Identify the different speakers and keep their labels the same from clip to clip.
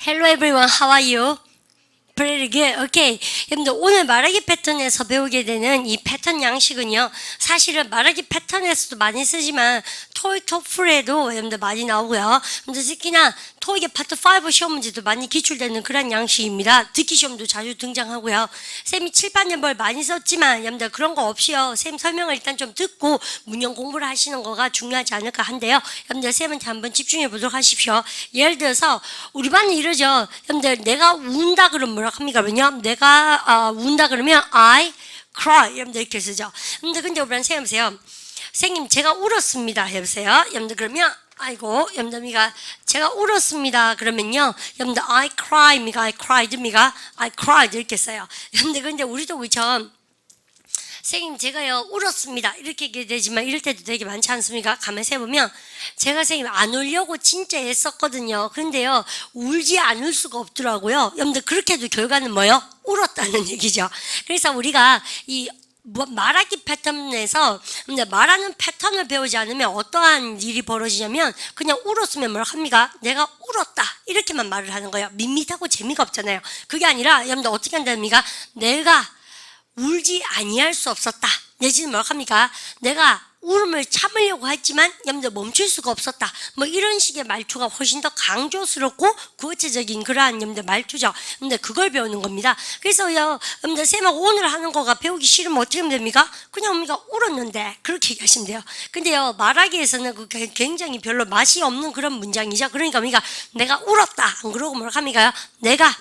Speaker 1: Hello everyone, how are you? Very good. Okay. 여러분들 오늘 말하기 패턴에서 배우게 되는 이 패턴 양식은요, 사실은 말하기 패턴에서도 많이 쓰지만 토익 토플에도 여러분들 많이 나오고요. 여러분들 특히나 토익의 파트 5 시험 문제도 많이 기출되는 그런 양식입니다. 듣기 시험도 자주 등장하고요. 쌤이 칠판에 뭘 많이 썼지만 여러분들 그런 거 없이요, 쌤 설명을 일단 좀 듣고 문형 공부를 하시는 거가 중요하지 않을까 한데요. 여러분들 쌤한테 한번 집중해 보도록 하십시오. 예를 들어서 우리 반은 이러죠. 여러분들 내가 운다 그러면 뭐라 합니까? 그러면 내가 운다 그러면 I cry 여러분들 이렇게 쓰죠. 여러분들 근데 우리 반 쌤 보세요. 선생님 제가 울었습니다 해보세요. 여러분들 그러면 아이고 여러분들미가 제가 울었습니다 그러면요, 여러분들 I cry 미가 I cried 미가 I cried 이렇게 써요. 여러분들 근데 우리도 그렇죠. 선생님 제가요 울었습니다 이렇게 얘기되지만 이럴 때도 되게 많지 않습니까? 가만히 해보면 제가 선생님 안 울려고 진짜 애썼거든요. 근데요 울지 않을 수가 없더라고요. 여러분들 그렇게 해도 결과는 뭐요? 울었다는 얘기죠. 그래서 우리가 이 말하기 패턴에서 말하는 패턴을 배우지 않으면 어떠한 일이 벌어지냐면 그냥 울었으면 뭐라 합니까? 내가 울었다 이렇게만 말을 하는 거예요. 밋밋하고 재미가 없잖아요. 그게 아니라 여러분들 어떻게 한답니까? 내가 울지 아니할 수 없었다. 내지는 뭐라 합니까? 내가 울음을 참으려고 했지만 여러분들 멈출 수가 없었다. 뭐 이런 식의 말투가 훨씬 더 강조스럽고 구체적인 그러한 여러분들 말투죠. 근데 그걸 배우는 겁니다. 그래서요 여러분들 쌤하고 오늘 하는 거가 배우기 싫으면 어떻게 하면 됩니까? 그냥 우리가 울었는데 그렇게 얘기하시면 돼요. 근데요 말하기에서는 그 굉장히 별로 맛이 없는 그런 문장이죠. 그러니까 우리가 내가 울었다 안 그러고 뭐라 합니까요? 내가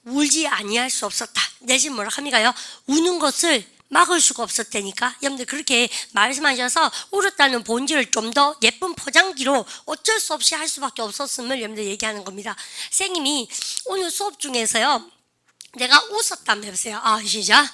Speaker 1: 울지 아니할 수 없었다. 내지는 뭐라 합니까요? 우는 것을 막을 수가 없었다니까. 여러분들 그렇게 말씀하셔서 울었다는 본질을 좀 더 예쁜 포장기로 어쩔 수 없이 할 수밖에 없었음을 여러분들 얘기하는 겁니다. 선생님이 오늘 수업 중에서요 내가 웃었다면 해보세요. 시작.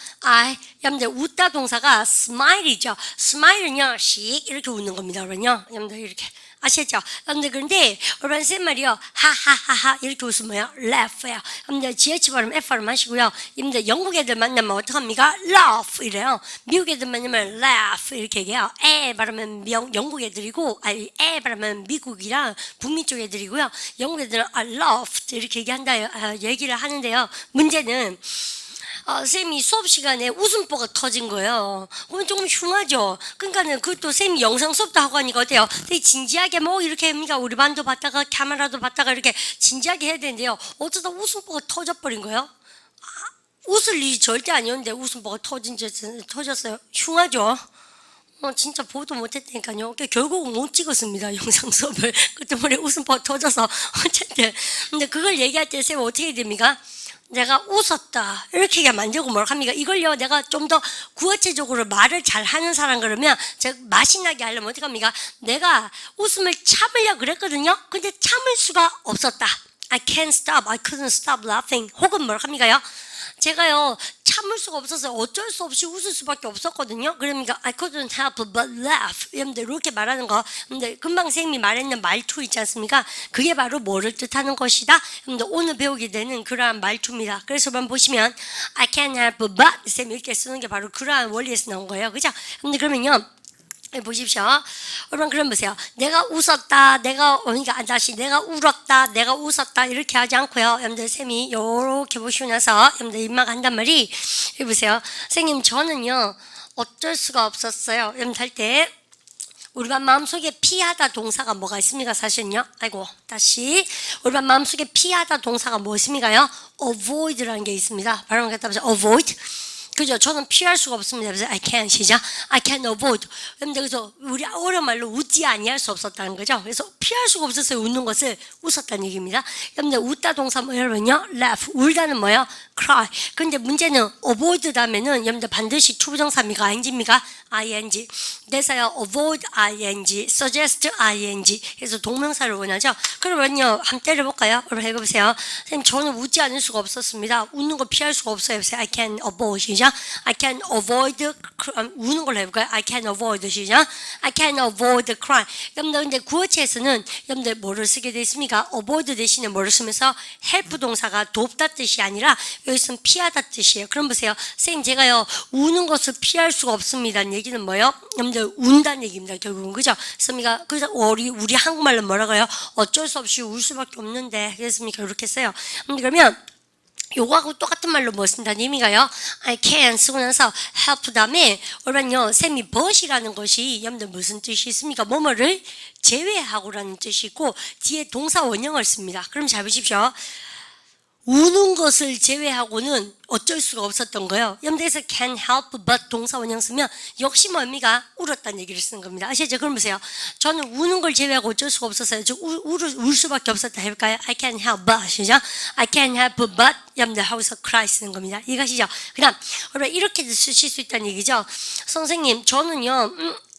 Speaker 1: 여러분들 웃다 동사가 smile이죠. smile은요 씩 이렇게 웃는 겁니다. 그러면요 여러분들 이렇게 아시겠죠? 여러분들 그런데 여러분 쌤 말이요 하하하하 이렇게 웃으면 뭐예요? laugh예요. 여러분들 GH 발음 F 발음 하시고요. 여러분들 영국 애들 만나면 어떡합니까? laugh 이래요. 미국 애들 만나면 laugh 이렇게 얘기해요. 발음은 영국 애들이고 에 발음은 미국이랑 북미 쪽 애들이고요. 영국 애들은 laughed 이렇게 얘기를 하는데요. 문제는 쌤이 수업 시간에 웃음보가 터진 거예요. 그러면 조금 흉하죠. 그러니까는 그것도 쌤이 영상 수업도 하고 하니까 어때요? 되게 진지하게 뭐 이렇게 합니까? 우리 반도 봤다가 카메라도 봤다가 이렇게 진지하게 해야 되는데요. 어쩌다 웃음보가 터져버린 거예요. 웃을 일이 절대 아니었는데 웃음보가 터졌어요. 흉하죠. 진짜 보도 못했다니까요. 결국은 못 찍었습니다. 영상 수업을. 그 때문에 웃음보가 터져서 어쨌든. 근데 그걸 얘기할 때 쌤 어떻게 됩니까? 내가 웃었다 이렇게 얘기하면 안 되고 뭐라 합니까? 이걸요 내가 좀 더 구체적으로 말을 잘하는 사람 그러면 제가 맛이 나게 하려면 어떻게 합니까? 내가 웃음을 참으려고 그랬거든요. 근데 참을 수가 없었다. I can't stop, I couldn't stop laughing. 혹은 뭐라 합니까요? 제가요 참을 수가 없어서 어쩔 수 없이 웃을 수밖에 없었거든요. 그러니까 I couldn't help but laugh. 여러분들 이렇게 말하는 거, 여러분들 금방 선생님이 말했는 말투 있지 않습니까? 그게 바로 뭐를 뜻하는 것이다. 여러분들 오늘 배우게 되는 그러한 말투입니다. 그래서 한번 보시면 I can't help but 쌤이 이렇게 쓰는 게 바로 그러한 원리에서 나온 거예요. 그죠? 여러분들 그러면요. 보십시오. 여러분 그럼 보세요. 내가 웃었다. 그러니까 다시 내가 울었다. 내가 웃었다. 이렇게 하지 않고요. 여러분들 쌤이 요렇게 보시고 나서 여러분들 입막 한단 말이 여기 보세요. 선생님 저는요 어쩔 수가 없었어요. 여러분들 할 때 우리 반 마음속에 피하다 동사가 뭐가 있습니까? 사실은요. 아이고 다시 우리 반 마음속에 피하다 동사가 무엇입니까요? avoid라는 게 있습니다. 바로 갖다 보세요. avoid. 그죠? 저는 피할 수가 없습니다. 그래서 I can't 시작. I can't avoid. 그래서 우리 어려운 말로 웃지 아니할 수 없었다는 거죠. 그래서 피할 수가 없었어요. 웃는 것을 웃었다는 얘기입니다. 여러분들 웃다 동사 뭐 여러분요? laugh. 울다는 뭐요? cry. 근데 문제는 avoid 다음에는 여러분들 반드시 투부정사입니까? ing입니까? ing. 그래서요 avoid ing, suggest ing. 그래서 동명사를 원하죠. 그러면요 한번 때려볼까요? 여러분 해보세요. 선생님 저는 웃지 않을 수가 없었습니다. 웃는 거 피할 수가 없어요. 그래서 I can't avoid 시작. 시작. I can avoid 우는 걸로 해볼까요? I can avoid 시작. I can avoid crying. 여러분들 근데 구어체에서는 여러분들 뭐를 쓰게 되어 있습니까? avoid 대신에 뭐를 쓰면서 help 동사가 돕다 뜻이 아니라 여기서는 피하다 뜻이에요. 그럼 보세요. 선생님 제가요 우는 것을 피할 수가 없습니다는 얘기는 뭐예요? 여러분들 운다는 얘기입니다. 결국은 그죠? 그래서 우리 한국말로 뭐라고요? 어쩔 수 없이 울 수밖에 없는데 그랬습니까? 이렇게 써요. 그러면 요거하고 똑같은 말로 뭐 쓴다는 의미가요? I can 쓰고 나서 help 다음에 오늘은요 쌤이 but이라는 것이 여러분들 무슨 뜻이 있습니까? 뭐뭐를 제외하고라는 뜻이 있고 뒤에 동사 원형을 씁니다. 그럼 잘 보십시오. 우는 것을 제외하고는 어쩔 수가 없었던 거예요. 여러분들에서 can help but 동사 원형 쓰면 역시 뭐 의미가 울었다는 얘기를 쓰는 겁니다. 아시죠? 그럼 보세요. 저는 우는 걸 제외하고 어쩔 수가 없었어요. 울 수밖에 없었다 해볼까요? I can't help but 아시죠? I can't help but 여러분들 하고서 cry 쓰는 겁니다. 이해가시죠? 그 다음 이렇게도 쓰실 수 있다는 얘기죠. 선생님 저는요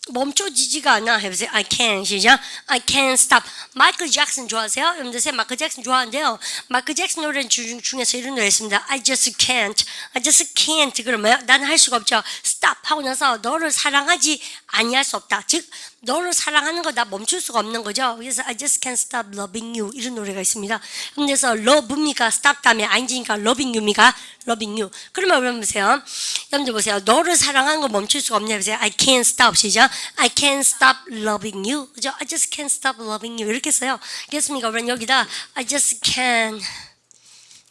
Speaker 1: 멈춰지지가 않아 해보세요. I can 시작. I can't stop. 마이클 잭슨 좋아하세요? 여러분들 마이클 잭슨 좋아하는데요. 마이클 잭슨 노래 중에서 이런 노래 있습니다. I just can't. I just can't. 그러면 나는 할 수가 없죠. Stop 하고 나서 너를 사랑하지 아니할 수 없다. 즉 너를 사랑하는 거 나 멈출 수가 없는 거죠. 그래서 I just can't stop loving you 이런 노래가 있습니다. 그래서 love입니까? stop 다음에 ing니까 loving you입니까? loving you. 그러면 여러분 보세요. 여러분들 보세요. 너를 사랑하는 거 멈출 수가 없냐 보세요. I can't stop 시작. I can't stop loving you. 그죠? I just can't stop loving you 이렇게 써요. 그렇습니까? 그럼 여기다 I just can't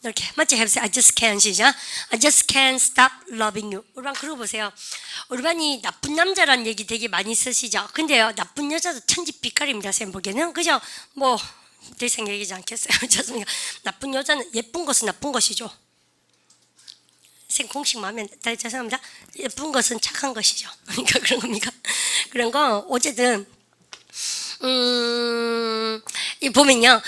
Speaker 1: 이렇게 맞지? 해보세요. I just can't 시작. I just can't stop loving you. 우리반 그러고 보세요. 우리반이 나쁜 남자라는 얘기 되게 많이 쓰시죠. 근데요 나쁜 여자도 천지빛깔입니다. 쌤 보기에는 그죠? 뭐 더 이상 얘기하지 않겠어요. 죄송합니다. 나쁜 여자는 예쁜 것은 나쁜 것이죠. 쌤 공식 마음에 죄송합니다. 예쁜 것은 착한 것이죠. 그러니까 그런 겁니까? 그런 거 어쨌든 이 보면요,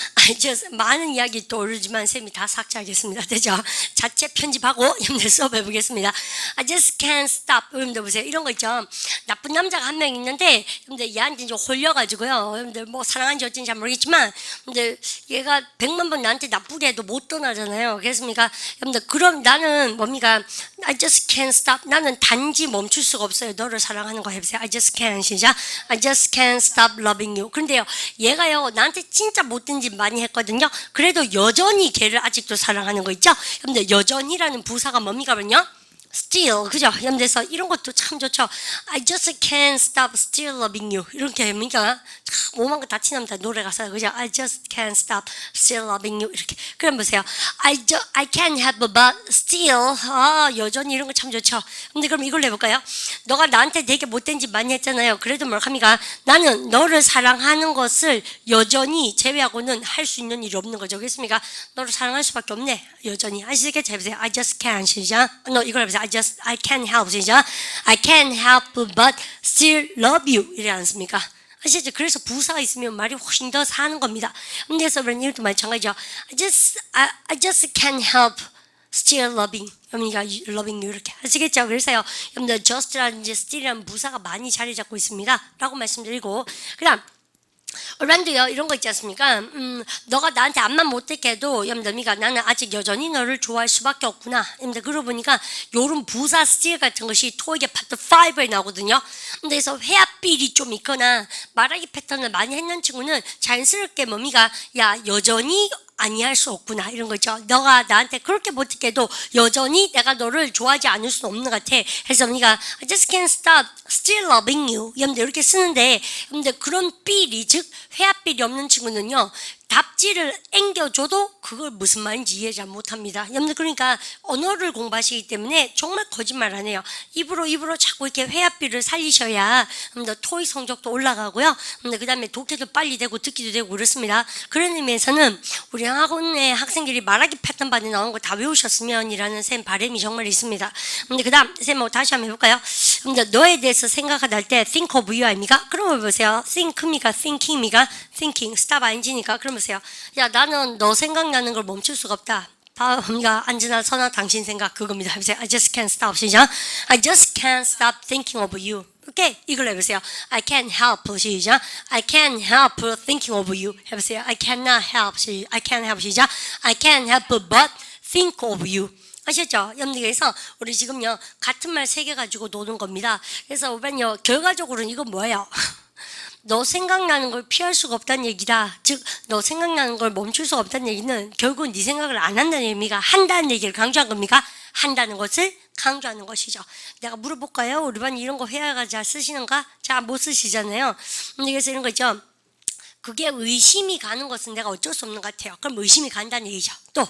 Speaker 1: 많은 이야기 떠오르지만 쌤이 다 삭제하겠습니다. 되죠? 자체 편집하고 여러분들 수업해 보겠습니다. I just can't stop. 여러분들 보세요. 이런 거 있죠. 나쁜 남자가 한 명 있는데 여러분들 얘한테 좀 홀려가지고요. 여러분들 뭐 사랑한지 어쩐지 잘 모르겠지만 근데 얘가 100만 번 나한테 나쁘게 해도 못 떠나잖아요. 그렇습니까? 여러분들 그럼 나는 뭡니까? I just can't stop. 나는 단지 멈출 수가 없어요. 너를 사랑하는 거 해보세요. I just can't 시작. I just can't stop loving you. 그런데요, 얘가요 나한테 진짜 못된 짓 많이 했거든요. 그래도 여전히 걔를 아직도 사랑하는 거 있죠. 여러분들 여전히라는 부사가 뭡니까? 그러면요 still 그죠? 여러분들서 이런 것도 참 좋죠. I just can't stop still loving you 이렇게 합니까? 참 오만 거 다 치는다 노래 가사 그죠? I just can't stop still loving you 이렇게. 그럼 보세요. I can't help but still 여전히 이런 거 참 좋죠. 근데 그럼 이걸로 해볼까요? 너가 나한테 되게 못된 짓 많이 했잖아요. 그래도 뭐합니까? 나는 너를 사랑하는 것을 여전히 제외하고는 할 수 있는 일이 없는 거죠. 그렇습니까? 너를 사랑할 수밖에 없네. 여전히. 아시겠죠? 해보세요. I just can't 시작. 이걸 해보세요. I can't help 시작. I can't help but still love you 이래 않습니까? 아시죠? 그래서 부사가 있으면 말이 훨씬 더 사는 겁니다. 그래서 그런 이것도 마찬가지죠. I just can't help still loving. 여러분이가 loving you 이렇게 아시겠죠? 그래서요. 여러분들 just라든지 still이라는 부사가 많이 자리 잡고 있습니다. 라고 말씀드리고 그다음 얼반도요 이런 거 있지 않습니까? 너가 나한테 암만 못되게 해도 여러분들 나는 아직 여전히 너를 좋아할 수밖에 없구나. 여러분들 그러고 보니까 요런 부사 스틸 같은 것이 토익의 파트 5에 나오거든요. 그래서 회합비리 좀 있거나 말하기 패턴을 많이 했는 친구는 자연스럽게 뭡니까? 야 여전히 아니할 수 없구나 이런 거 있죠. 너가 나한테 그렇게 못되게 해도 여전히 내가 너를 좋아하지 않을 수는 없는 것 같아. 그래서 우리가 I just can't stop still loving you 여러분들 이렇게 쓰는데 여러분들 그런 삘이 즉 회합삘이 없는 친구는요. 답지를 앵겨줘도 그걸 무슨 말인지 이해 잘 못합니다. 여러분들 그러니까 언어를 공부하시기 때문에 정말 거짓말 안 해요. 입으로 자꾸 이렇게 회합비를 살리셔야 여러분들 토익 성적도 올라가고요. 그 다음에 독해도 빨리 되고 듣기도 되고 그렇습니다. 그런 의미에서는 우리 학원의 학생들이 말하기 패턴 반에 나온 거 다 외우셨으면 이라는 쌤 바람이 정말 있습니다. 그 다음 쌤 다시 한번 해볼까요? 너에 대해서 생각하다 할 때 think of you 아닙니까? 그럼 보세요. think입니까? thinking입니까? thinking stop ing니까 그럼 보세요. 야 나는 너 생각나는 걸 멈출 수가 없다. 우리가 안지나 선아 당신 생각 그겁니다. 해보세요. I just can't stop 시작. I just can't stop thinking of you. 오케이 이걸 해보세요. I can't help 시작. I can't help thinking of you. 해보세요. I cannot help I can't help 시작. I can't help but think of you. 아셨죠? 염두에서 우리 지금요 같은 말 3개 가지고 노는 겁니다. 그래서 우리는요 결과적으로는 이건 뭐예요? 너 생각나는 걸 피할 수가 없다는 얘기다. 즉, 너 생각나는 걸 멈출 수 없다는 얘기는 결국 네 생각을 안 한다는 의미가 한다는 얘기를 강조한 겁니까? 한다는 것을 강조하는 것이죠. 내가 물어볼까요? 우리 반 이런 거 회화가 잘 쓰시는가? 잘 못 쓰시잖아요. 그래서 이런 거 있죠. 그게 의심이 가는 것은 내가 어쩔 수 없는 것 같아요. 그럼 의심이 간다는 얘기죠. 또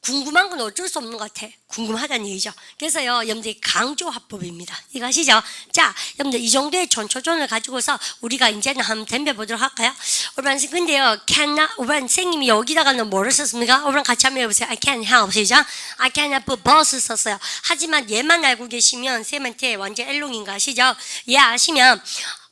Speaker 1: 궁금한 건 어쩔 수 없는 것 같아. 궁금하다는 얘기죠. 그래서요, 여러분들 강조 화법입니다. 이거 아시죠? 자, 여러분들 이 정도의 전초전을 가지고서 우리가 이제는 한번 덤벼보도록 할까요? 오늘 근데요, cannot, 오늘 선생님이 여기다가는 뭐를 썼습니까? 오늘 같이 한번 해보세요. I can't help, 시죠? I can't help but 썼어요. 하지만 얘만 알고 계시면 쌤한테 완전 엘롱인 거 아시죠? 얘 아시면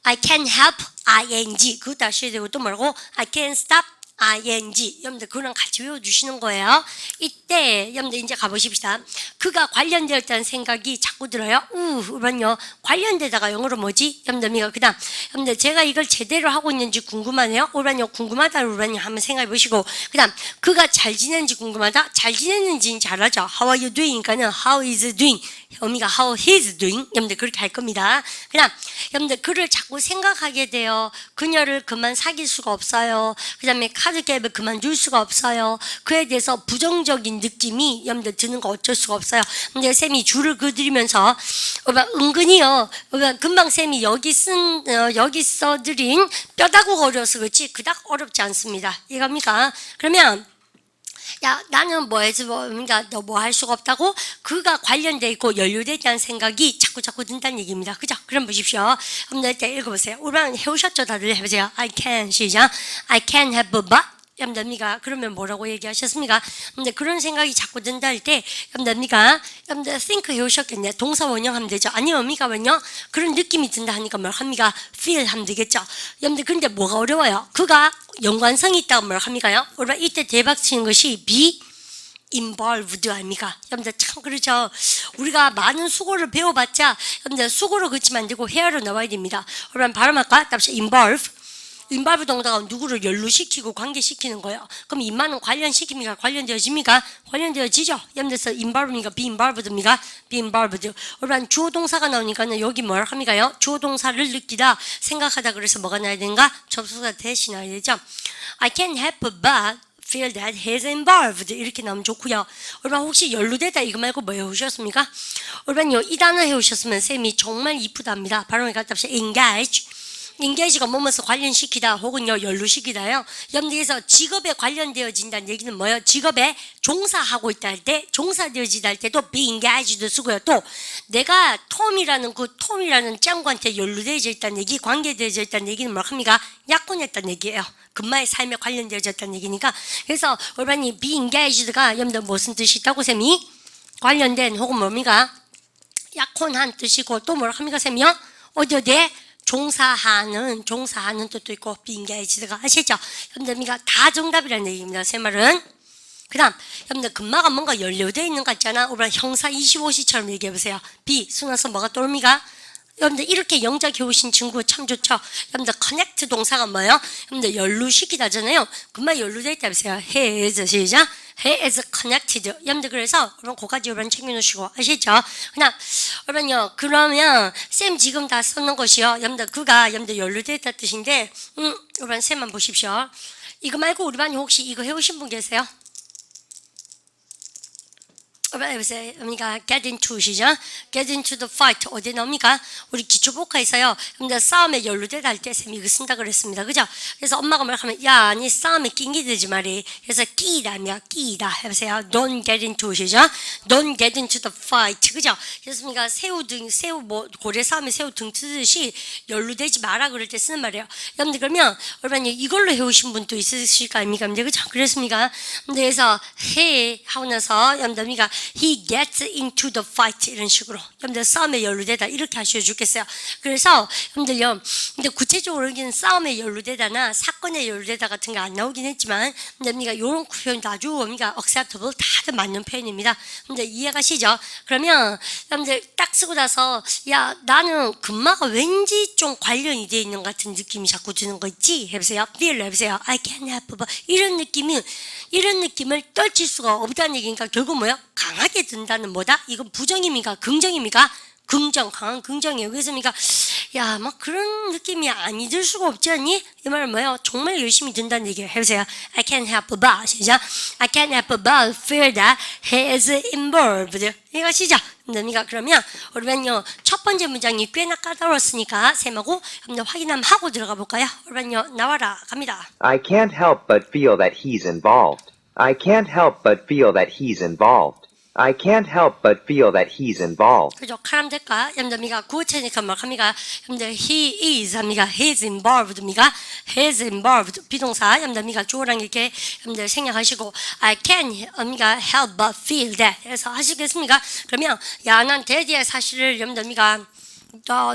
Speaker 1: I can't help ing 그것도 아셔야 되고 또 뭐라고? I can't stop ing 여러분들 그거랑 같이 외워주시는 거예요. 이때 여러분들 이제 가보십시다. 그가 관련되었다는 생각이 자꾸 들어요. 그러면요 관련되다가 영어로 뭐지? 여러분들 그 다음 여러분들 제가 이걸 제대로 하고 있는지 궁금하네요. 그러면요 궁금하다 그러면 한번 생각해 보시고 그 다음 그가 잘 지내는지 궁금하다. 잘 지내는지는 잘하죠. How are you doing? 그러니까는 how is doing 어미가 how he's doing 여러분들 그렇게 할 겁니다. 그 다음 여러분들 그를 자꾸 생각하게 돼요. 그녀를 그만 사귈 수가 없어요. 그 다음에 카드캡을 그만둘 수가 없어요. 그에 대해서 부정적인 느낌이 여러분들 드는 거 어쩔 수가 없어요. 근데 쌤이 줄을 그들이면서 은근히요 금방 쌤이 여기 써드린 뼈다구 어려워서 그렇지 그닥 어렵지 않습니다. 이겁니까? 그러면 야 나는 뭐 해서 그러니까 너 뭐 할 수가 없다고 그가 관련돼 있고 연루돼 있다는 생각이 자꾸 든다는 얘기입니다. 그죠? 그럼 보십시오. 한번 일단 읽어보세요. 오늘 해오셨죠? 다들 해보세요. I can 시작. I can have but 여러분들 그러면 뭐라고 얘기하셨습니까? 근데 그런 생각이 자꾸 든다 할 때 여러분들 think 해오셨겠네. 동사 원형하면 되죠. 아니요 어미가 원형 그런 느낌이 든다 하니까 뭘 합니까? feel 하면 되겠죠. 여러분들 근데 뭐가 어려워요? 그가 연관성이 있다고 뭘 합니까요? 우리가 이때 대박 치는 것이 be involved 아닙니까? 여러분들 참 그렇죠. 우리가 많은 수고를 배워봤자 여러분들 수고로 그치면 안 되고 회화로 나와야 됩니다. 그러면 발음할까? 답시 involve 인발부 동사가 누구를 연루시키고 관계시키는 거예요. 그럼 인만은 관련시킵니까? 관련되어집니까? 관련되어지죠. 여러분들 인발부니까 be involved입니까? be involved. 그러면 주어 동사가 나오니까는 여기 뭘 합니까요? 주어 동사를 느끼다, 생각하다 그래서 뭐가 나야 되는가? 접속사 대신해야 되죠. I can't help but feel that he's involved 이렇게 나오면 좋고요. 여러분 혹시 연루되다 이거 말고 뭐 해오셨습니까? 여러분요 이 단어 해오셨으면 쌤이 정말 이쁘답니다. 발음을 갖다 합시다. engage 인게이지가 뭐뭐서 관련시키다 혹은요 연루시키다요. 여러분들께서 직업에 관련되어진다는 얘기는 뭐예요? 직업에 종사하고 있다 할 때 종사되어지다 할 때도 be engaged 쓰고요. 또 내가 톰이라는 짱구한테 연루되어져 있다는 얘기 관계되어져 있다는 얘기는 뭐 합니까? 약혼했다는 얘기예요. 금마의 삶에 관련되어졌다는 얘기니까 그래서 여러분이 be engaged가 여러분들 무슨 뜻이 있다고 쌤이? 관련된 혹은 뭡니까? 약혼한 뜻이고 또 뭐라 합니까 쌤이요? 어디에 종사하는 뜻도 있고 빙게이지드가 아시죠? 여러분들 다 정답이라는 얘기입니다. 제 말은 그 다음 여러분들 금마가 뭔가 연료되어 있는 것 같잖아. 오늘 형사 25시처럼 얘기해보세요. B 순화서 뭐가 떠오릅니까? 여러분들 이렇게 영작 해오신 친구 참 좋죠. 여러분들 connect 동사가 뭐예요? 여러분들 연루시키다잖아요. 금마 연루되어 있다 보세요. He is 시작. He is connected. 여러분들 그래서 여러분 그거까지 여러분 챙겨놓으시고 아시죠? 그냥 여러분요 그러면 쌤 지금 다 썼는 것이요. 여러분들 그가 여러분들 연루되어 있다 뜻인데 여러분 쌤만 보십시오. 이거 말고 우리 반이 혹시 이거 해오신 분 계세요? 해보세요. 그러니까 get into 시죠. get into the fight 어디 나옵니까? 우리 기초복화에서요. 근데 싸움에 연루되다 할 때 쌤이 이거 쓴다 그랬습니다. 그죠? 그래서 엄마가 말하면 야 아니 싸움에 낑기들지 말이. 그래서 끼다며 끼다 해보세요. Don't get into 시죠. Don't get into the fight. 그죠? 그렇습니까? 새우 뭐 고래 싸움에 새우 등 트듯이 연루되지 마라 그럴 때 쓰는 말이에요. 여러분들 그러면 여러분 이걸로 해오신 분도 있으실 거 아닙니까? 그죠? 그랬습니까? 그래서 해 하고 나서 여러분들 He gets into the fight 이런 식으로 여러분들 싸움에 연루되다 이렇게 하셔야 좋겠어요. 그래서 여러분들요 근데 구체적으로 여기는 싸움에 연루되다나 사건에 연루되다 같은 게 안 나오긴 했지만 여러분들 이런 표현도 아주 우리가 acceptable 다들 맞는 표현입니다. 근데 이해가시죠? 그러면 여러분들 딱 쓰고 나서 야 나는 금마가 왠지 좀 관련이 돼 있는 것 같은 느낌이 자꾸 드는 거 있지? 해보세요. feel 해보세요. I can't help but 이런 느낌을 떨칠 수가 없다는 얘기니까 결국 뭐야? 강하게 든다는 뭐다? 이건 부정입니까? 긍정입니까? 긍정, 강한 긍정이에요. 그래서 그러니까 야, 막 그런 느낌이 아니 들 수가 없지 않니? 이 말은 뭐예요? 정말 열심히 든다는 얘기예요. 해보세요. I can't help but 시작. I can't help but feel that he is involved. 이거 시작. 그러면 우리는요 첫 번째 문장이 꽤나 까다로웠으니까 쌤하고 한번 확인 한번 하고 들어가 볼까요? 우리는요 나와라 갑니다.
Speaker 2: I can't help but feel that he's involved. I can't help but feel that he's involved. I can't help but feel that he's involved.
Speaker 1: 그죠? 카람 될까? 염자미가 구어체니까 뭐 합니까? 염자 he is 합니까? He's involved입니까? He's involved 비동사 염자미가 주어랑 이렇게 염자 생략하시고 I can't 합니까? help but feel that 해서 하시겠습니까? 그러면 야, 난 대디의 사실을 염자미가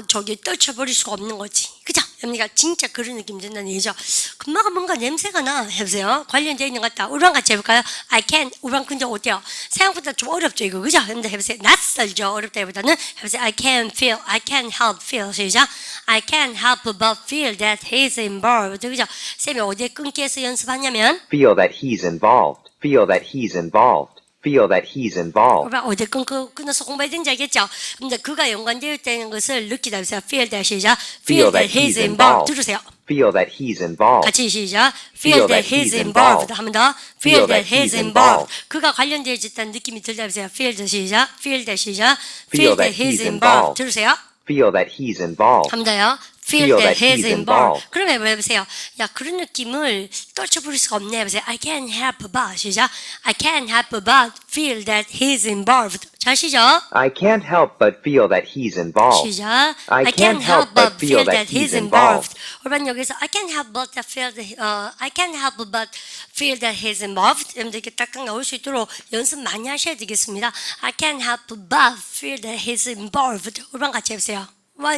Speaker 1: 저기 떨쳐버릴 수가 없는 거지. 그죠? 염니가 진짜 그런 느낌 든다는 얘기죠. 금마가 뭔가 냄새가 나. 해보세요. 관련되어 있는 것 같다. 우리랑 같이 해볼까요? I can. 우리랑 근데 어때요? 생각보다 좀 어렵죠, 이거. 그죠? 근데 해보세요. 낯설죠. 어렵다기보다는 해보세요. I can feel. I can't help feel. 시작. I can't help but feel that he's involved. 그죠? 쌤이 어디에 끊기 해서 연습하냐면
Speaker 2: Feel that he's involved. Feel that he's involved. Feel that he's involved.
Speaker 1: 어디 끊어서 공부해야 되는지 알겠죠? 근데 그가 연관되어 있다는 것을 느끼다 해서 feel that 시작. Feel that he's involved. 들으세요.
Speaker 2: Feel that he's involved.
Speaker 1: 같이 시작. Feel that he's involved. 한 번 더. Feel that he's involved. 그가 관련되어 있다는 느낌이 들다 해서 feel that 시작. Feel that 시작. Feel that he's involved. 들으세요.
Speaker 2: Feel that he's involved.
Speaker 1: 한 번 더요. Feel that he's involved. 그러면 해보세요. 야, 그런 느낌을 떨쳐버릴 수가 없네. 해보세요. I can't help but 시작. I can't help but feel that he's involved. 잘 시작.
Speaker 2: I can't help but feel that he's involved.
Speaker 1: 시작.
Speaker 2: I can't help but feel that he's involved.
Speaker 1: 여러분 여기서 I can't help but feel that I can't help but feel that he's involved. 여러분들 이렇게 딱딱 나올 수 있도록 연습 많이 하셔야 되겠습니다. I can't help but feel that he's involved. 여러분 같이 해보세요.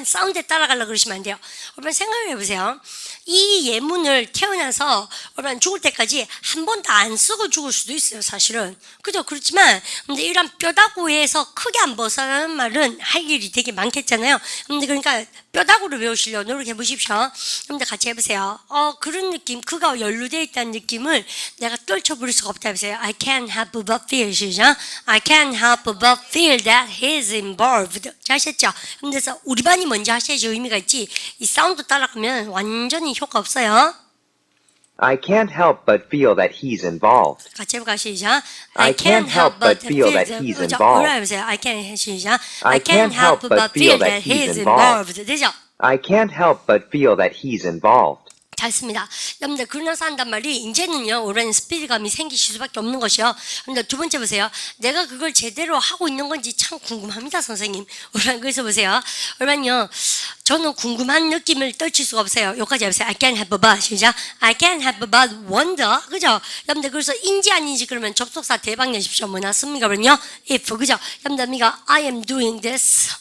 Speaker 1: 사운드에 따라가려고 그러시면 안 돼요. 여러분 생각을 해보세요. 이 예문을 태어나서 여러분 죽을 때까지 한 번도 안 쓰고 죽을 수도 있어요. 사실은. 그죠? 그렇지만 근데 이런 뼈다구에서 크게 안 벗어나는 말은 할 일이 되게 많겠잖아요. 근데 그러니까 뼈다구를 외우시려고 노력해 보십시오. 여러분들 같이 해보세요. 그런 느낌, 그가 연루되어 있다는 느낌을 내가 떨쳐버릴 수가 없다 해보세요. I can't help but feel 시작. I can't help but feel that he's involved. 잘 하셨죠? 그래서 우리 반이 먼저 하셔야지 의미가 있지. 이 사운드 따라가면 완전히 효과 없어요.
Speaker 2: I can't help but feel that he's involved.
Speaker 1: 같이 해볼까 시작.
Speaker 2: I can't help but feel that he's involved.
Speaker 1: 해보세요. I can't 시작.
Speaker 2: I can't help but feel that he's involved.
Speaker 1: 되죠?
Speaker 2: I can't help but feel that he's involved.
Speaker 1: 잘습니다. 여러분들 그러면서 한단 말이 이제는요 오랜 스피드감이 생기실 수밖에 없는 것이요. 근데 두 번째 보세요. 내가 그걸 제대로 하고 있는 건지 참 궁금합니다, 선생님. 그래서 보세요. 그러면요 저는 궁금한 느낌을 떨칠 수가 없어요. 여기까지 해보세요. I can't help but 시작. I can't help but wonder. 그죠? 여러분들 그래서 인지 아닌지 그러면 접속사 대박 내십시오. 뭐 났습니까? 그러면요 if 그죠? 여러분들 미가 I am doing this.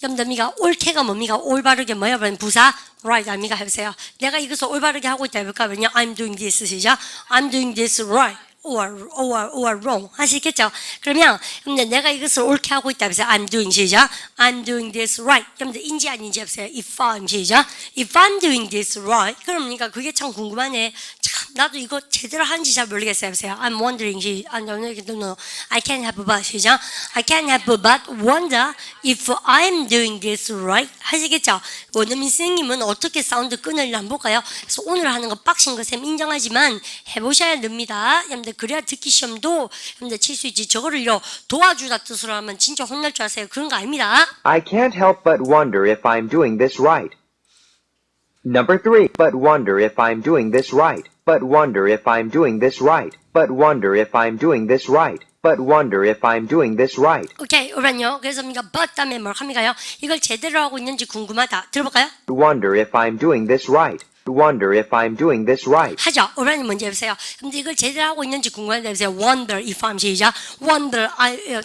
Speaker 1: 여러분들 미가 옳게가 뭡니까? 올바르게 뭐야? 부사 right 아닙니까? 해보세요. 내가 이것을 올바르게 하고 있다 해볼까? 그러면 I'm doing this 시작. I'm doing this right. or wrong 하시겠죠? 그러면 여러분들 내가 이것을 옳게 하고 있다 해보세요. I'm doing 시작. I'm doing this right. 여러분들 인지 아닌지 해보세요. If I'm 시작. If I'm doing this right. 그러니까 그게 참 궁금하네. 참 나도 이거 제대로 하는지 잘 모르겠어요. 해보세요. I'm wondering no. I can't help but 시작. I can't help but wonder if I'm doing this right. 하시겠죠? 원어민 선생님은 어떻게 사운드 끊으려 한번 볼까요? 그래서 오늘 하는 거 빡신 거 쌤 인정하지만 해보셔야 됩니다. 여러분들 그래야 듣기 시험도 여러분들 칠 수 있지. 저거를요 도와주다 뜻으로 하면 진짜 혼날 줄 아세요. 그런 거 아닙니다.
Speaker 2: I can't help but wonder if I'm doing this right. Number 3. But wonder if I'm doing this right. But wonder if I'm doing this right. But wonder if I'm doing this right. But wonder if I'm doing this right.
Speaker 1: 오케이, 그러면요. 그래서 우리가 but 다음에 뭘 합니까요? 이걸 제대로 하고 있는지 궁금하다. 들어볼까요?
Speaker 2: Wonder if I'm doing this right. Wonder if I'm doing this right.
Speaker 1: 하죠. 오라는 먼저 해보세요. 근데 이걸 제대로 하고 있는지 궁금한데 해보세요. Wonder if I'm 시작. Wonder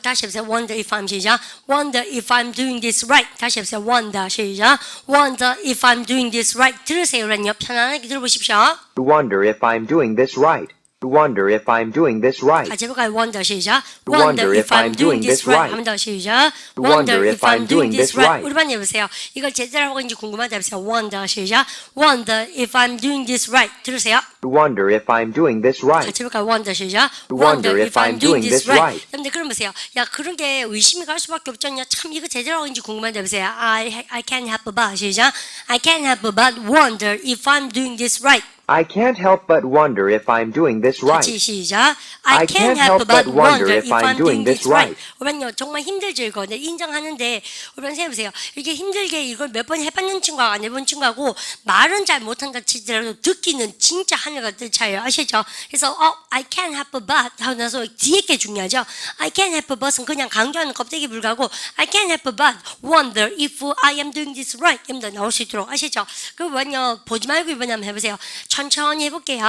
Speaker 1: 다시 해보세요. Wonder if I'm 시작. Wonder if I'm doing this right. 다시 해보세요. Wonder 시작. Wonder if I'm doing this right. 들으세요. 오라는요. 편안하게 들어보십시오.
Speaker 2: Wonder if I'm doing this right. Wonder if I'm doing this right.
Speaker 1: 같이 해볼까요? wonder 시작.
Speaker 2: Wonder if I'm doing this right.
Speaker 1: 한 번 더 시작.
Speaker 2: Wonder if I'm doing this right.
Speaker 1: 우리 반 해보세요. 이걸 제대로 하고 있는지 궁금하다 해보세요. wonder 시작. Wonder if I'm doing this right. 들으세요.
Speaker 2: Wonder if I'm doing this right.
Speaker 1: 같이 해볼까요? wonder 시작.
Speaker 2: Wonder if I'm doing this right.
Speaker 1: 근데 그럼 보세요. 야 그런 게 의심이 갈 수밖에 없잖냐. 참 이거 제대로 하고 있는지 궁금하다 해보세요. I can't help but 시작. I can't help but wonder if I'm doing this right.
Speaker 2: I can't help but wonder if I'm doing this right.
Speaker 1: 같이 시작. I can't help but wonder if I'm doing this right. 우리는요 정말 힘들죠 이거. 네, 인정하는데 우리 생각해보세요. 이게 힘들게 이걸 몇 번 해봤는 친구하고 안 해본 친구하고 말은 잘 못한다 치더라도 듣기는 진짜 하늘과 뜻 차이예요. 아시죠? 그래서 I can't help but 하고 나서 뒤에 게 중요하죠. I can't help but은 그냥 강조하는 껍데기 불가고 I can't help but wonder if I am doing this right. 이러면 나올 수 있도록 아시죠? 그거는요 보지 말고 이번에 한번 해보세요. 천천히 해볼게요.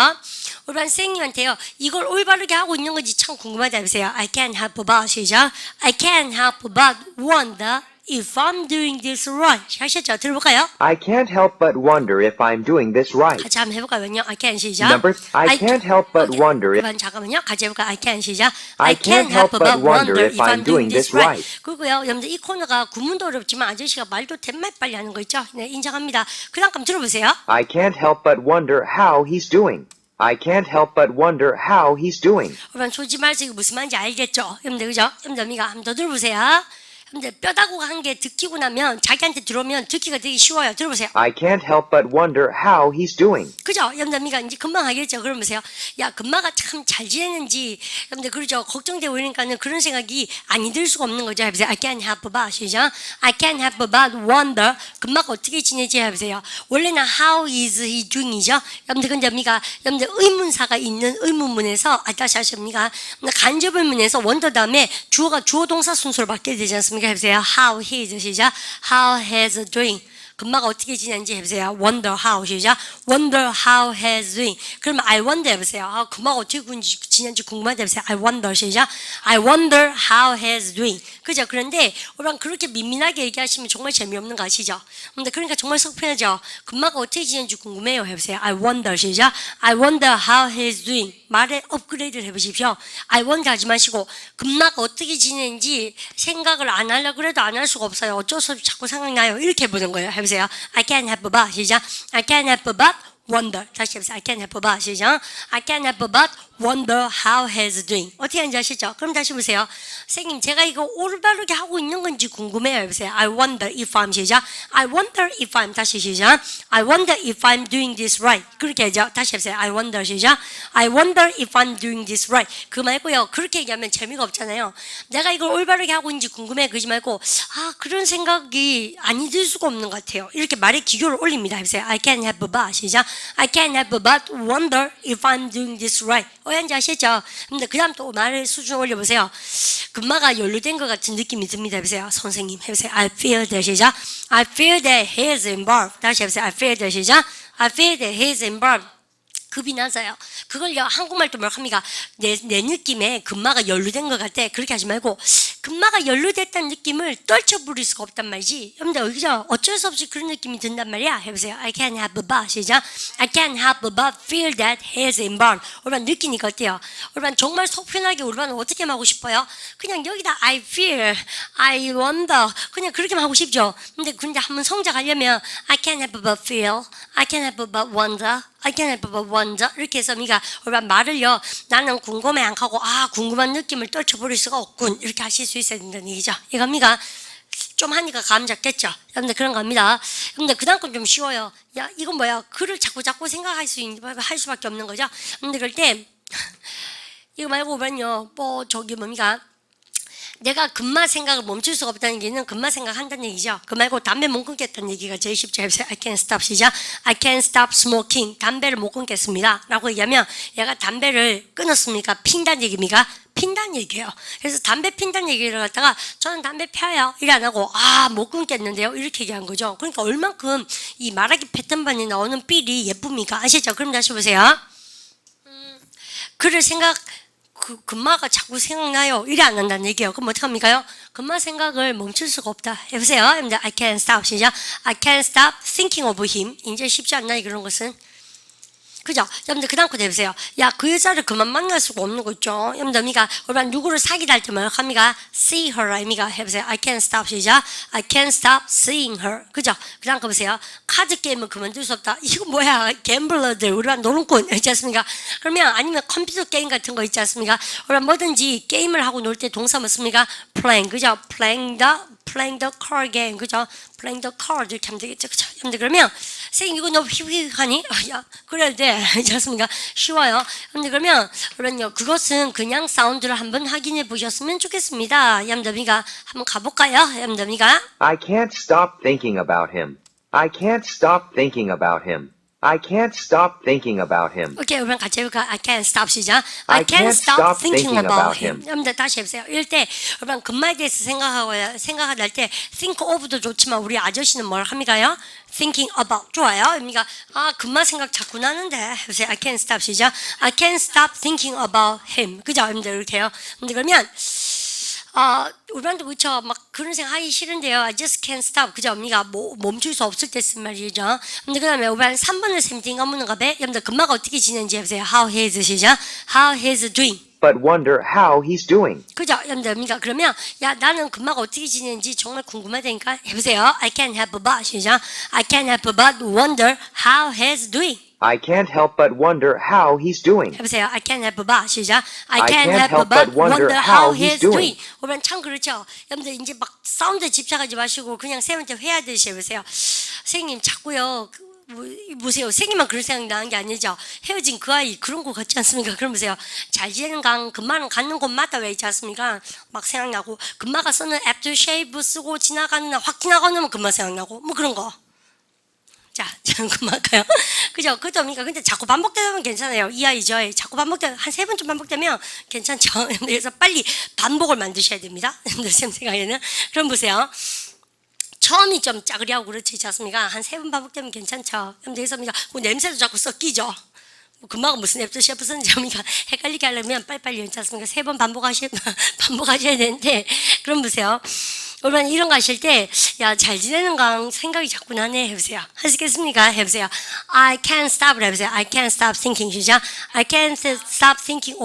Speaker 1: 우리 반 선생님한테요. 이걸 올바르게 하고 있는 건지 참 궁금하다 해보세요. I can't help but 시작. I can't help but wonder if I'm doing this right. 하셨죠? 들어볼까요?
Speaker 2: I can't help but wonder if I'm doing this right.
Speaker 1: 같이 한번 해볼까요? I can't 시작.
Speaker 2: I can't help but wonder if
Speaker 1: 잠깐만요. 같이 해볼까요? I can't 시작.
Speaker 2: I can't help but wonder if I'm doing this right.
Speaker 1: 그리고요, 여러분들 이 코너가 구문도 어렵지만 아저씨가 말도 대말 빨리 하는 거 있죠? 네, 인정합니다. 그 다음 들어보세요.
Speaker 2: I can't help but wonder how he's doing. I can't help but wonder how he's doing.
Speaker 1: 여러분 조지 말서 이거 무슨 말인지 알겠죠? 여러분들 그죠? 여러분들 한번 더 들어보세요. 근데 뼈다구가 한 게 듣기고 나면 자기한테 들어오면 듣기가 되게 쉬워요. 들어보세요.
Speaker 2: I can't help but wonder how he's doing.
Speaker 1: 그죠? 여러분들 이제 금방 하겠죠. 그러면서요. 야, 금마가 참 잘 지내는지 여러분들 그러죠. 걱정되고 이러니까는 그런 생각이 아니 들 수가 없는 거죠. 해보세요. I can't help but 시작. I can't help but wonder 금마가 어떻게 지내지 해보세요. 원래는 how is he doing이죠. 여러분들 근데 여러분들 의문사가 있는 의문문에서 다시 하십니까? 간접 의문에서 wonder 다음에 주어가 주어 동사 순서로 바뀌게 되지 않습니까? 해보세요. How he is 시작. How has doing. 금마가 어떻게 지내는지 해보세요. Wonder how 시작. Wonder how has doing. 그러면 I wonder 해보세요. 금마가 어떻게 지내는지 궁금하다 해보세요. I wonder 시작. I wonder how has doing. 그죠? 그런데 우리랑 그렇게 민민하게 얘기하시면 정말 재미없는 거 아시죠? 근데 그러니까 정말 속편하죠. 금마가 어떻게 지내는지 궁금해요 해보세요. I wonder 시작. I wonder how he's doing. 말에 업그레이드를 해보십시오. I wonder 하지 마시고 금마가 어떻게 지내는지 생각을 안 하려고 그래도 안 할 수가 없어요. 어쩔 수 없이 자꾸 생각나요. 이렇게 해보는 거예요. 해보세요. I can't help but 시작. I can't help but wonder. 다시 해보세요. I can't help but 시작. I can't help but wonder how he's doing. 어떻게 하는지 아시죠? 그럼 다시 보세요. 선생님 제가 이거 올바르게 하고 있는 건지 궁금해요. 해보세요. I wonder if I'm 시작. I wonder if I'm 다시 시작. I wonder if I'm doing this right. 그렇게 하죠. 다시 해보세요. I wonder 시작. I wonder if I'm doing this right. 그거 말고요. 그렇게 얘기하면 재미가 없잖아요. 내가 이걸 올바르게 하고 있는지 궁금해. 그러지 말고 그런 생각이 아니 들 수가 없는 것 같아요. 이렇게 말의 기교를 올립니다. 해보세요. I can't help but 시작. I can't help but wonder if I'm doing this right. 어연지 아시죠? 근데 그 다음 또 말의 수준 올려보세요. 금마가 연루된 것 같은 느낌이 듭니다. 해보세요. 선생님 해보세요. I feel that 시작. I feel that he is involved. 다시 해보세요. I feel that 시작. I feel that he is involved. 급이 나서요. 그걸요 한국말도 뭐 합니까? 내 느낌에 금마가 연루된 것 같아. 그렇게 하지 말고 금마가 연루됐다는 느낌을 떨쳐 부릴 수가 없단 말이지. 여러분들 그죠? 어쩔 수 없이 그런 느낌이 든단 말이야. 해보세요. I can't help but 시작. I can't help but feel that he is involved. 우리만 느끼니까 어때요? 우리만 정말 속 편하게 우리만 어떻게 하고 싶어요? 그냥 여기다 I feel, I wonder 그냥 그렇게만 하고 싶죠. 근데 한번 성장하려면 I can't help but feel, I can't help but wonder, I can't help but wonder 이렇게 해서 우리가 말을요 나는 궁금해 안 하고 궁금한 느낌을 떨쳐버릴 수가 없군 이렇게 하실 수 있어야 된다는 얘기죠. 이겁니까? 좀 하니까 감 잡겠죠. 여러분들 그런 겁니다. 근데 그 다음 건 좀 쉬워요. 야 이건 뭐야? 글을 자꾸 생각할 수밖에 없는 거죠. 근데 그럴 때 이거 말고 보면요 뭡니까? 내가 금마 생각을 멈출 수가 없다는 얘기는 금마 생각한다는 얘기죠. 그 말고 담배 못 끊겠다는 얘기가 제일 쉽죠. I can't stop 시작. I can't stop smoking. 담배를 못 끊겠습니다. 라고 얘기하면 얘가 담배를 끊었습니까? 핀다는 얘기입니까? 핀다는 얘기예요. 그래서 담배 핀다는 얘기를 갖다가 저는 담배 펴요. 이래 안 하고 못 끊겠는데요. 이렇게 얘기한 거죠. 그러니까 얼만큼 이 말하기 패턴반에 나오는 삘이 예쁩니까? 아시죠? 그럼 다시 보세요. 글을 금마가 자꾸 생각나요. 이래 안 한다는 얘기예요. 그럼 어떡합니까요? 금마 생각을 멈출 수가 없다. 해보세요. I can't stop 시작. I can't stop thinking of him. 이제 쉽지 않나요? 그런 것은. 그죠? 여러분들 그 다음 거 해보세요. 야, 그 여자를 그만 만날 수가 없는 거 있죠? 여러분들 미가 우리가 누구를 사귀다 할 때 뭐야? 합니까? see her 의미가 해보세요. I can't stop 시작. I can't stop seeing her. 그죠? 그 다음 거 보세요. 카드 게임은 그만둘 수 없다. 이거 뭐야? 갬블러들 우리가 노름꾼 있지 않습니까? 그러면 아니면 컴퓨터 게임 같은 거 있지 않습니까? 우리가 뭐든지 게임을 하고 놀 때 동사 뭐습니까? playing 그죠? playing the card game 그죠? playing the card 이렇게 하면 되겠죠? 그죠? 여러분들 그러면 선생님 이거 너무 휘휘하니? 야 그래야 돼. 그렇지 않습니까? 쉬워요. 근데 그러면 그럼요. 그것은 그냥 사운드를 한번 확인해 보셨으면 좋겠습니다. 얌더미가 한번 가볼까요? 얌더미가
Speaker 2: I can't stop thinking about him. I can't stop thinking about him. I can't stop thinking about him.
Speaker 1: 오케이, 그럼 같이 해볼까? I can't stop 시작.
Speaker 2: I can't stop thinking about him.
Speaker 1: 여러분들 다시 해보세요. 이럴 때 여러분 근말에 대해서 생각을 할 때 think of도 좋지만 우리 아저씨는 뭘 합니까요? thinking about 좋아요. 그러니까 근말 생각 자꾸 나는데 해보세요. I can't stop 시작. I can't stop thinking about him. 그죠? 여러분들 이렇게 해요. 근데 그러면 우리한테 그쵸 막 그런 생각 하기 싫은데요. I just can't stop. 그죠? 언니가 멈출 수 없을 때 쓴 말이죠. 근데 그 다음에 우리 3번을 샘띵 없는 거 배. 여러분들 금마가 어떻게 지내는지 해보세요. How he's 시작. How he's doing.
Speaker 2: But wonder how he's doing.
Speaker 1: 그죠? 여러분들 그러니까 그러면 야 나는 금마가 어떻게 지내는지 정말 궁금하다니까 해보세요. I can't help but 시작. I can't help but wonder how he's doing.
Speaker 2: I can't help but wonder how he's doing.
Speaker 1: 해보세요. I can't help but 시작. I
Speaker 2: I
Speaker 1: can't
Speaker 2: can't
Speaker 1: help but wonder how he's doing.
Speaker 2: doing.
Speaker 1: 오면 참 그렇죠. 여러분들 이제 막 사운드에 집착하지 마시고 그냥 쌤한테 회하듯이 해보세요. 선생님 자꾸요. 보세요. 선생님만 그런 생각 나는 게 아니죠. 헤어진 그 아이 그런 거 같지 않습니까? 그럼 보세요. 잘 지내는 강 금마는 갖는 곳마다 왜 있지 않습니까? 막 생각나고 금마가 쓰는 애프터쉐이브 쓰고 지나가는 날 확 지나가면 금마 생각나고 뭐 그런 거. 자, 그만할까요? 그죠? 그것도 그러니까 근데 자꾸 반복되면 괜찮아요. 이 아이죠. 자꾸 반복되면 한 3번쯤 반복되면 괜찮죠. 그래서 빨리 반복을 만드셔야 됩니다. 쌤 생각에는. 그럼 보세요. 처음이 좀 짜그리하고 그렇지 않습니까? 한 3번 반복되면 괜찮죠. 그래서 냄새도 자꾸 섞이죠. 금방 무슨 앱도 셰프 쓰는지 헷갈리게 하려면 빨리빨리 연지 않습니까? 3번 반복하셔야 되는데 그럼 보세요. 여러분 이런 거 하실 때 야 잘 지내는 강 생각이 자꾸 나네 해보세요. 하시겠습니까? 해보세요. I can't stop 해보세요. I can't stop thinking 시작. I can't stop thinking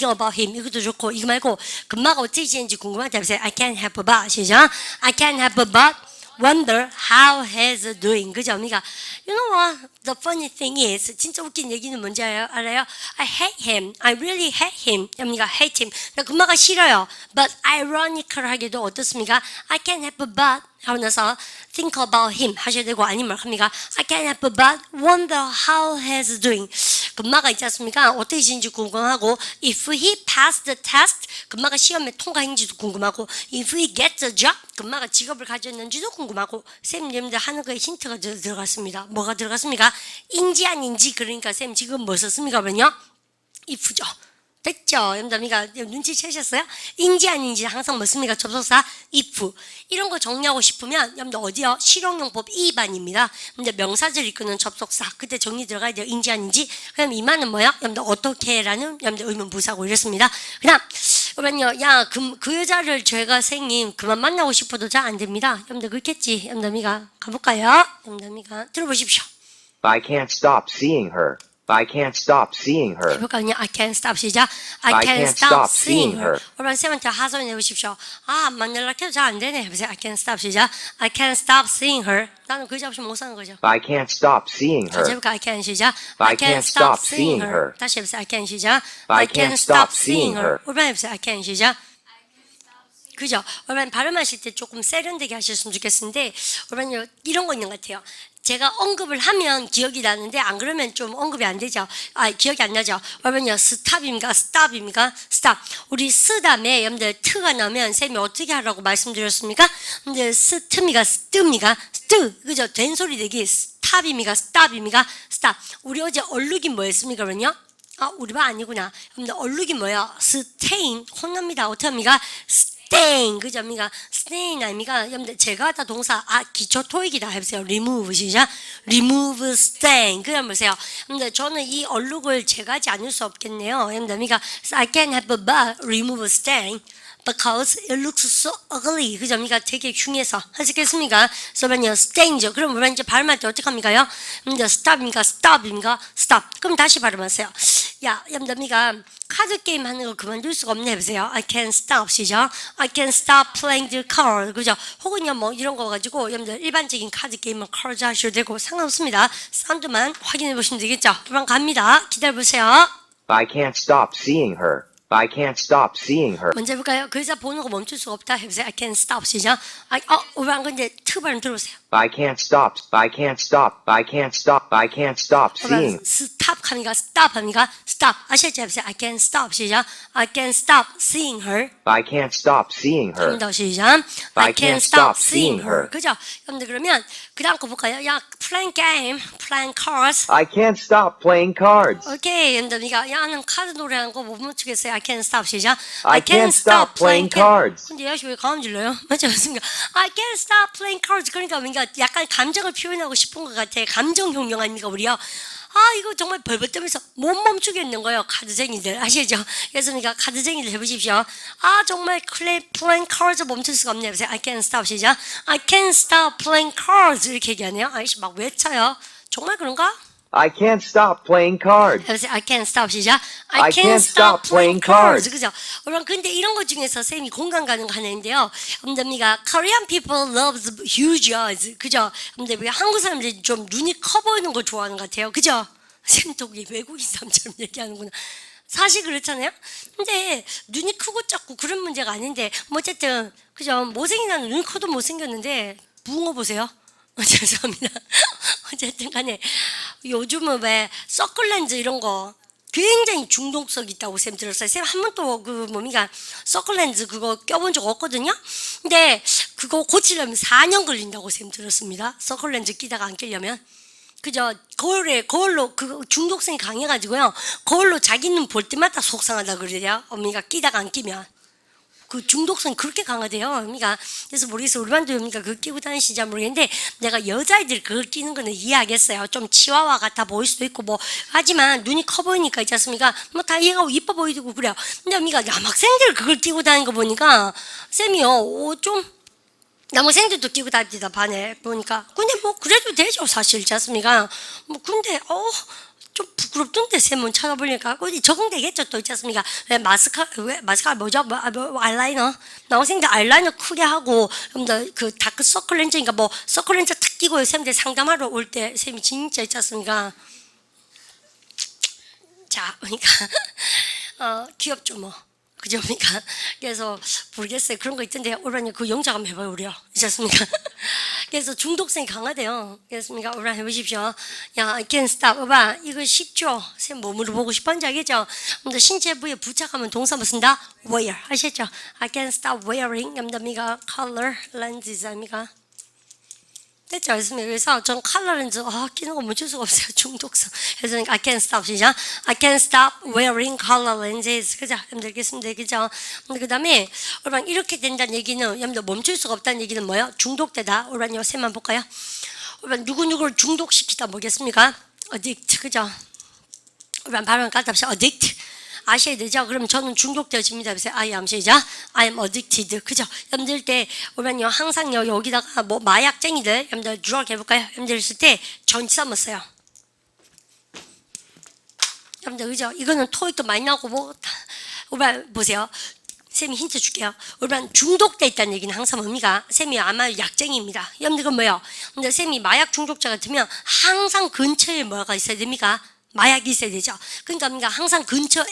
Speaker 1: about him 이것도 좋고 이거 말고 금마가 어떻게 지내는지 궁금하다 해보세요. I can't help but 시작. I can't help but wonder how he's doing. 그죠? 그러니까 you know what? The funny thing is 진짜 웃긴 얘기는 뭔지 알아요? I hate him. I really hate him. 그러니까 hate him. 나 금마가 싫어요. But ironical하게도 어떻습니까? I can't help but 하고 나서 think about him 하셔야 되고 아니면 합니까? I can't help but wonder how he's doing. 금마가 있지 않습니까? 어떻게 지는지 궁금하고 if he passed the test 금마가 시험에 통과했는지도 궁금하고 if he gets a job 금마가 직업을 가졌는지도 궁금하고 쌤님들 하는 거에 힌트가 들어갔습니다. 뭐가 들어갔습니까? 인지 아닌지 그러니까 쌤 지금 뭐 썼습니까? 그러면요? if죠. 됐죠? 여러분들 눈치채셨어요? 인지 아닌지 항상 뭐습니까? 접속사 if 이런 거 정리하고 싶으면 여러분들 어디요? 실용용법 2반입니다. 근데 명사절 이끄는 접속사 그때 정리 들어가야 돼요. 인지 아닌지. 그럼 이만은 뭐야? 여러분들 어떻게라는 여러분들 의문 부사고 이랬습니다. 그다음 여러분요, 야 그 여자를 제가 선생님 그만 만나고 싶어도 잘 안 됩니다. 여러분들 그렇겠지? 여러분들 가볼까요? 여러분들 들어보십시오.
Speaker 2: I can't stop seeing her. I can't stop seeing her.
Speaker 1: 해볼까요? I can't stop 시작. I can't stop seeing her. 여러분 쌤한테 하소연 해보십시오. 안 만나려고 해도 잘 안 되네. 해보세요. I can't stop 시작. I can't stop seeing her. 나는 그 잡시 못 사는 거죠.
Speaker 2: I can't stop seeing
Speaker 1: 다시
Speaker 2: her.
Speaker 1: 해볼까? I can't 시작.
Speaker 2: I can't stop seeing her.
Speaker 1: 다시 해보세요. I can't 시작.
Speaker 2: I can't stop seeing her.
Speaker 1: 여러분 해보세요. I can't 시작. 그죠? 여러분 발음하실 때 조금 세련되게 하셨으면 좋겠는데 여러분 이런 거 있는 것 같아요. 제가 언급을 하면 기억이 나는데 안 그러면 좀 언급이 안 되죠. 기억이 안 나죠. 여러분요 스탑입니까? 스탑입니까? 스탑. 우리 스 다음에 여러분들 트가 나면 쌤이 어떻게 하라고 말씀드렸습니까? 근데 스트입니까? 스트입니까? 스트. 그죠? 된 소리 내기 스탑입니까? 스탑입니까? 스탑. 우리 어제 얼룩이 뭐였습니까? 그러면요? 우리 반 아니구나. 여러분들 얼룩이 뭐야? 스테인. 혼납니다. 어떻게 합니까? stain 그죠? 그러니까 stain 아닙니까? 여러분들 제가 하다 동사 기초 토익이다 해보세요. remove 시작. remove stain 그냥 보세요. 여러분들 저는 이 얼룩을 제거하지 않을 수 없겠네요. 여러분들 그러니까 I can't help but remove stain because it looks so ugly. 그죠? 그러니까 되게 흉해서. 하시겠습니까? 그러면요, stain죠. 그럼 우리가 이제 발음할 때 어떻게 합니까요? stop입니까? stop입니까? stop. 그럼 다시 발음하세요. 야, 여러분들이가 카드 게임 하는 거 그만둘 수가 없네. 해보세요. I can't stop. 시죠? I can't stop playing the card. 그죠? 혹은요, 뭐 이런 거 가지고 여러분들 일반적인 카드 게임은 cards 하셔도 되고 상관없습니다. 사운드만 확인해 보시면 되겠죠? 그럼 갑니다. 기다려보세요.
Speaker 2: I can't stop seeing her. I can't stop seeing her.
Speaker 1: 먼저 해볼까요? 그 여자 보는 거 멈출 수가 없다. 해보세요. I can't stop. 시죠? 우리 한 건데 트 발음 들어보세요.
Speaker 2: I can't stop. I can't stop. I can't stop. I can't stop seeing.
Speaker 1: 스탑 합니까? 스탑 합니까? 스탑. 아시죠? 해보세요. I can't stop. 시죠? I can't stop seeing her.
Speaker 2: I can't stop seeing her.
Speaker 1: 한번 더 시작. I can't stop seeing her. 그죠? 여러분들 그러면 그 다음 거 볼까요? 야, playing game, playing cards.
Speaker 2: I can't stop playing cards.
Speaker 1: 오케이, 여러분들 야, 나는 카드 노래하는 거 못 멈추겠어요. I can't stop 시작.
Speaker 2: I can't stop playing cards.
Speaker 1: 근데 야씨 왜 가음 질러요? 맞죠? 맞습니까? I can't stop playing cards. 그러니까 뭔가 약간 감정을 표현하고 싶은 것 같아. 감정 혁명 아닙니까 우리요? 이거 정말 벌벌 떠면서 못 멈추겠는 거예요. 카드쟁이들 아시죠? 그래서 그러니까 카드쟁이들 해보십시오. 정말 playing cards 멈출 수가 없네요. I can't stop 시작. I can't stop playing cards 이렇게 얘기하네요. 아이씨 막 외쳐요. 정말 그런가?
Speaker 2: I can't stop playing cards.
Speaker 1: 해보세요. I can't stop 시작.
Speaker 2: I can't stop playing cards.
Speaker 1: 그죠? 여러분 근데 이런 것 중에서 쌤이 공감 가는 거 하나 있는데요. 여러분들가 Korean people loves huge eyes. 그죠? 여러분들 한국 사람들이 좀 눈이 커 보이는 걸 좋아하는 것 같아요. 그죠? 쌤도 외국인 사람처럼 얘기하는구나. 사실 그렇잖아요. 근데 눈이 크고 작고 그런 문제가 아닌데 뭐 어쨌든 그죠? 못생긴 사람 눈이 커도 못생겼는데 붕어 보세요. 죄송합니다. 어쨌든 간에 요즘은 왜 서클렌즈 이런 거 굉장히 중독성 있다고 쌤 들었어요. 쌤 한 번도 그 뭡니까 서클렌즈 그거 껴본 적 없거든요. 근데 그거 고치려면 4년 걸린다고 쌤 들었습니다. 서클렌즈 끼다가 안 끼려면. 그죠? 거울로 그 중독성이 강해가지고요. 거울로 자기 눈 볼 때마다 속상하다 그래요. 어머니가 끼다가 안 끼면. 그 중독성이 그렇게 강하대요. 그러니까 그래서 모르겠어요. 우리 반도 그러니까 그거 끼고 다니시지 모르겠는데 내가 여자애들 그걸 끼는 거는 이해하겠어요. 좀 치와와 같아 보일 수도 있고 뭐 하지만 눈이 커 보이니까 있지 않습니까? 뭐 다 이해가고 이뻐 보이고 그래요. 근데 언니가 남학생들 그걸 끼고 다니는 거 보니까 쌤이요. 좀 남학생들도 끼고 다니다 반에 보니까 근데 뭐 그래도 되죠 사실 있지 않습니까? 뭐 근데 좀 부끄럽던데 쌤은 찾아보니까 어디 적응되겠죠 또 있지 않습니까? 왜 마스카라 뭐죠? 아이라이너 남학생들 아이라이너 크게 하고 그 다크 서클 렌즈니까 뭐 서클 렌즈 탁 끼고 쌤들 상담하러 올 때 쌤이 진짜 있지 않습니까? 자 그러니까 귀엽죠 뭐. 그죠? 그러니까 그래서 모르겠어요. 그런 거 있던데 오라니 그 영작 한번 해봐요 우리요. 있었습니까? 그래서 중독성이 강하대요. 그렇습니까? 오라 해보십시오. 야, I can't stop. 봐, 이거 쉽죠? 쌤 뭐 물어보고 싶은지 알겠죠? 근데 신체 부위에 부착하면 동사 뭐 쓴다? wear 하셨죠? I can't stop wearing. 염담이가 color lenses 아닙니까? 됐죠? 그래서 전 컬러 렌즈 끼는 거 멈출 수가 없어요. 중독성. 그래서 I can't stop 시작. I can't stop wearing color lenses. 그죠? 여러분들 알겠습니다. 그죠? 근데 그 다음에 여러분 이렇게 된다는 얘기는 여러분들 멈출 수가 없다는 얘기는 뭐예요? 중독되다. 여러분 요새만 볼까요? 여러분 누구누구를 중독시키다 뭐겠습니까? addict. 그죠? 여러분 발음 까답시다. addict. 아셔야 되죠? 그럼 저는 중독되어집니다. 그래서 I am 시작. I am addicted. 그죠? 여러분들 때 오면요 항상요 여기다가 뭐 마약쟁이들 여러분들 drug 해볼까요? 여러분들 있을 때 전치사 뭐 써요? 여러분들 그죠? 이거는 토익도 많이 나오고 뭐 오면 보세요. 쌤이 힌트 줄게요. 오면 중독돼 있다는 얘기는 항상 뭡니까? 쌤이 아마 약쟁이입니다. 여러분들 그건 뭐예요? 근데 쌤이 마약 중독자 같으면 항상 근처에 뭐가 있어야 됩니까? 마약이 있어야 되죠. 그러니까 항상 근처에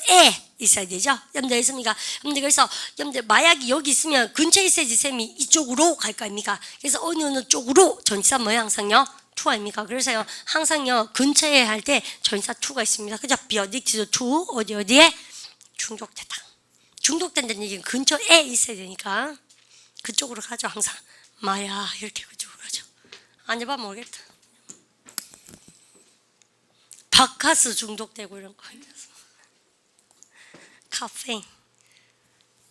Speaker 1: 있어야 되죠. 여러분들 있습니까? 여러분들 그래서 여러분들 마약이 여기 있으면 근처에 있어야지 쌤이 이쪽으로 갈 거 아닙니까? 그래서 어느 쪽으로 전치사 뭐예요? 항상요? to 아닙니까? 그래서요 항상요 근처에 할 때 전치사 to가 있습니다. 그죠? be addicted to 어디에 중독되다. 중독된다는 얘기는 근처에 있어야 되니까 그쪽으로 가죠. 항상 마약 이렇게 그쪽으로 가죠. 안 해봐 모르겠다. 바카스 중독되고 이런 거. 카페인.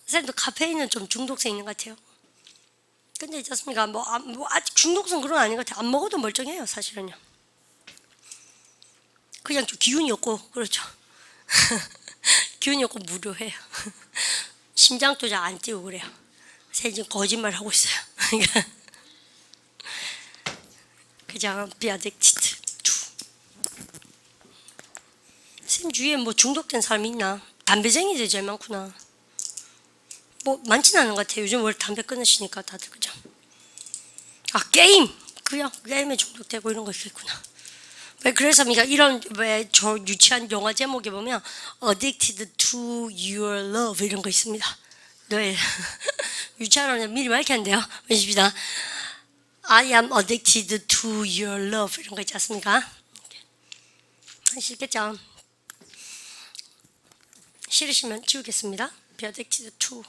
Speaker 1: 쌤도 카페인은 좀 중독성 있는 것 같아요. 근데 있지 않습니까? 뭐 아직 중독성 그런 거 아닌 것 같아요. 안 먹어도 멀쩡해요, 사실은요. 그냥 좀 기운이 없고, 그렇죠. 기운이 없고 무료해요. 심장도 잘 안 뛰고 그래요. 쌤 지금 거짓말 하고 있어요. 그러니까 그냥 be addicted to. 쌤 주위에 뭐 중독된 사람이 있나? 담배쟁이들 제일 많구나. 뭐 많지는 않은 것 같아요. 요즘 원래 담배 끊으시니까 다들 그죠? 아 게임! 그냥 게임에 중독되고 이런 거 있겠구나. 왜 그래서 우리가 이런 왜 저 유치한 영화 제목에 보면 addicted to your love 이런 거 있습니다. 네. 유치하라면 미리 말했는데요. 보십시다. I am addicted to your love 이런 거 있지 않습니까? 아시겠죠? 싫으시면 지우겠습니다. Be addicted to.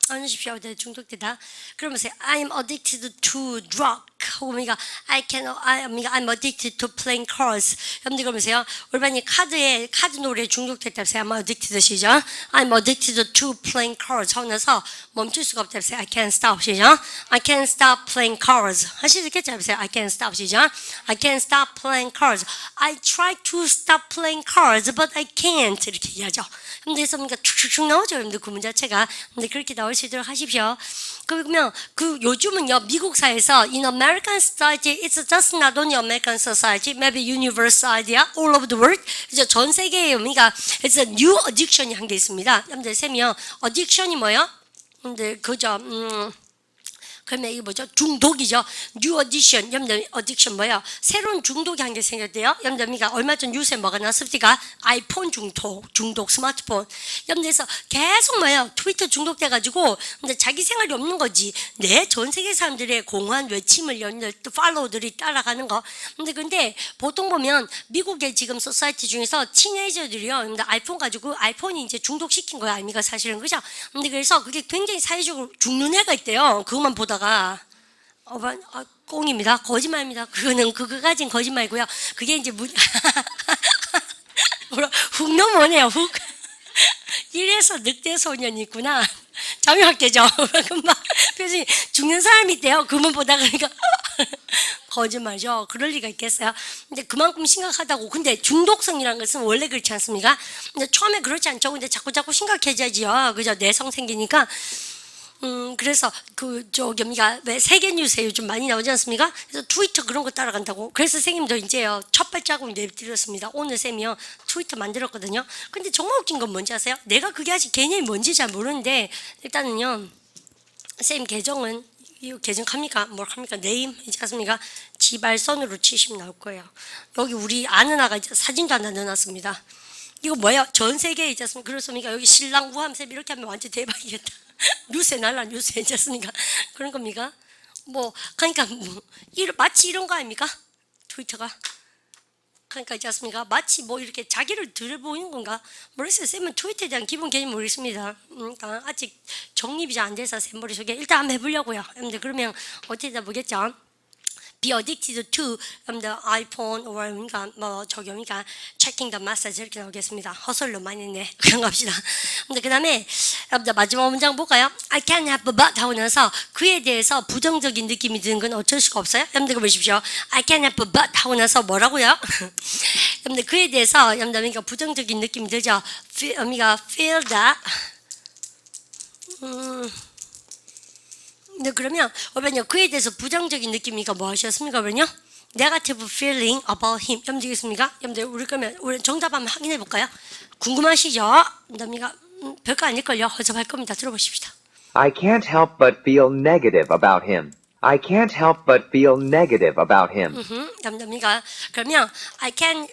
Speaker 1: 안으십시오. 네, 중독되다. 그러면서 I'm addicted to drug. 하고 우리가 I'm addicted to playing cards. 여러분들 그러면서요. 우리 카드 노래에 중독됐다. I'm addicted 시죠. I'm addicted to playing cards. 하고 나서 멈출 수가 없다. I can't stop 시죠. I can't stop playing cards. 하시겠죠? I can't stop 시죠. I can't stop playing cards. I try to stop playing cards, but I can't. 이렇게 얘기하죠. 그래서 우리가 축축 나오죠. 여러분들 그 문제 자체가. 근데 그렇게 나올 수 있도록 하십시오. 그러면 그 요즘은요 미국 사회에서 in American society it's just not only American society, maybe universal idea all over the world. 이제 전 세계에 우리가 it's a new addiction이 한 게 있습니다. 여러분들 쌤이요 addiction이 뭐요? 여러분들 그죠? 그러면 이게 뭐죠? 중독이죠. New addiction. 여러분들 addiction 뭐예요? 새로운 중독이 한 개 생겼대요. 여러분들 얼마 전 뉴스에 뭐가 나왔습니까? 아이폰 중독, 스마트폰. 여러분들에서 계속 뭐예요? 트위터 중독돼가지고 근데 자기 생활이 없는 거지. 전 세계 사람들의 공허한 외침을 여러분들 또 팔로우들이 따라가는 거. 근데 보통 보면 미국의 지금 소사이티 중에서 티네이저들이요. 여러분들 아이폰 가지고 아이폰이 이제 중독시킨 거야 아닙니까? 사실은 그죠? 근데 그래서 그게 굉장히 사회적으로 죽는 애가 있대요. 그것만 보다가 꽁입니다. 거짓말입니다. 그거까진 거짓말이고요. 그게 이제 훅 넘어오네요. 훅. 이래서 늑대 소년이 있구나. 장명학대죠. 금방 표정이 죽는 사람이 있대요. 그만 보다가 그러니까 거짓말이죠. 그럴 리가 있겠어요. 근데 그만큼 심각하다고. 근데 중독성이라는 것은 원래 그렇지 않습니까? 근데 처음에 그렇지 않죠. 근데 자꾸 심각해져야지요. 그죠? 내성 생기니까. 그래서 우리가 왜 세계 뉴스에 요즘 많이 나오지 않습니까? 그래서 트위터 그런 거 따라간다고. 그래서 선생님도 이제요 첫 발자국 내드렸습니다. 오늘 쌤이요 트위터 만들었거든요. 근데 정말 웃긴 건 뭔지 아세요? 내가 그게 아직 개념이 뭔지 잘 모르는데 일단은요 쌤 계정은 이거 계정 합니까? 뭘 합니까? 네임 있지 않습니까? 지발선으로 치시면 나올 거예요. 여기 우리 아는 아가 이제 사진도 하나 넣어놨습니다. 이거 뭐야? 전 세계에 있지 않습니까? 그렇습니까? 여기 신랑 우함쌤 이렇게 하면 완전 대박이겠다. 뉴스에 날라 뉴스에 있지 않습니까? 그런 겁니까? 그러니까 마치 이런 거 아닙니까? 트위터가. 그러니까 있지 않습니까? 마치 이렇게 자기를 들여보이는 건가? 모르겠어요. 쌤은 트위터에 대한 기본 개념 모르겠습니다. 그러니까 아직 정립이 잘 안 돼서 쌤 머릿속에 일단 한번 해보려고요. 근데 그러면 어떻게 다 보겠죠? Be addicted to the iPhone or 그러니까 checking the message 이렇게 나오겠습니다. 허설로 많이 네 그런 거 합시다. 근데 그 다음에 마지막 문장 볼까요? I can't help but 하고 나서 그에 대해서 부정적인 느낌이 드는 건 어쩔 수가 없어요. 여러분들 보십시오. I can't help but 하고 나서 뭐라고요? 여러분들 그에 대해서 여러분들 부정적인 느낌이 들죠. feel that 근데 그러면 그에 대해서 부정적인 느낌이니까 뭐 하셨습니까? 그러면요? Negative feeling about him. 여러분들 있습니까? 여러분들 우리 정답 한번 확인해 볼까요? 궁금하시죠? 여러분들 별거 아닐걸요? 허접할 겁니다. 들어보십시다.
Speaker 2: I can't help but feel negative about him. I can't help but feel negative about him.
Speaker 1: 여러분들 그러면 I can't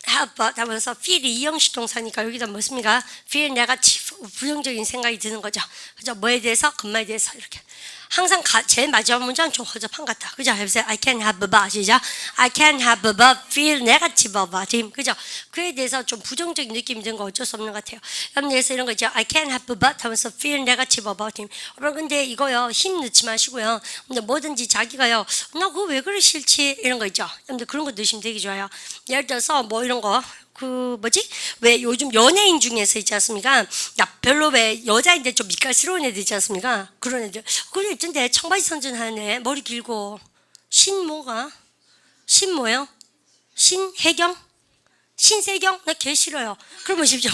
Speaker 1: help but 하면서 feel이 이형식 동사니까 여기다 뭐습니까? feel negative 부정적인 생각이 드는 거죠. 그죠? 뭐에 대해서? 금마에 대해서 이렇게. 항상 제일 마지막 문장 좀 허접한 것 같다. 그죠? 해보세요. I can't help but 시작. I can't help but feel negative about him. 그죠? 그에 대해서 좀 부정적인 느낌이 드는 거 어쩔 수 없는 것 같아요. 여러분들에서 이런 거 있죠. I can't help but 하면서 feel negative about him. 여러분 근데 이거요 힘 넣지 마시고요. 근데 뭐든지 자기가요 나 그거 왜 그래 싫지 이런 거 있죠. 여러분들 그런 거 넣으시면 되게 좋아요. 예를 들어서 이런 거 왜 요즘 연예인 중에서 있지 않습니까? 별로 왜 여자인데 좀 밑갈스러운 애들 있지 않습니까? 그런 애들. 그런 있던데 청바지 선전하는 애, 머리 길고. 신뭐요? 신혜경? 신세경? 나 개 싫어요. 그러면 보십시오.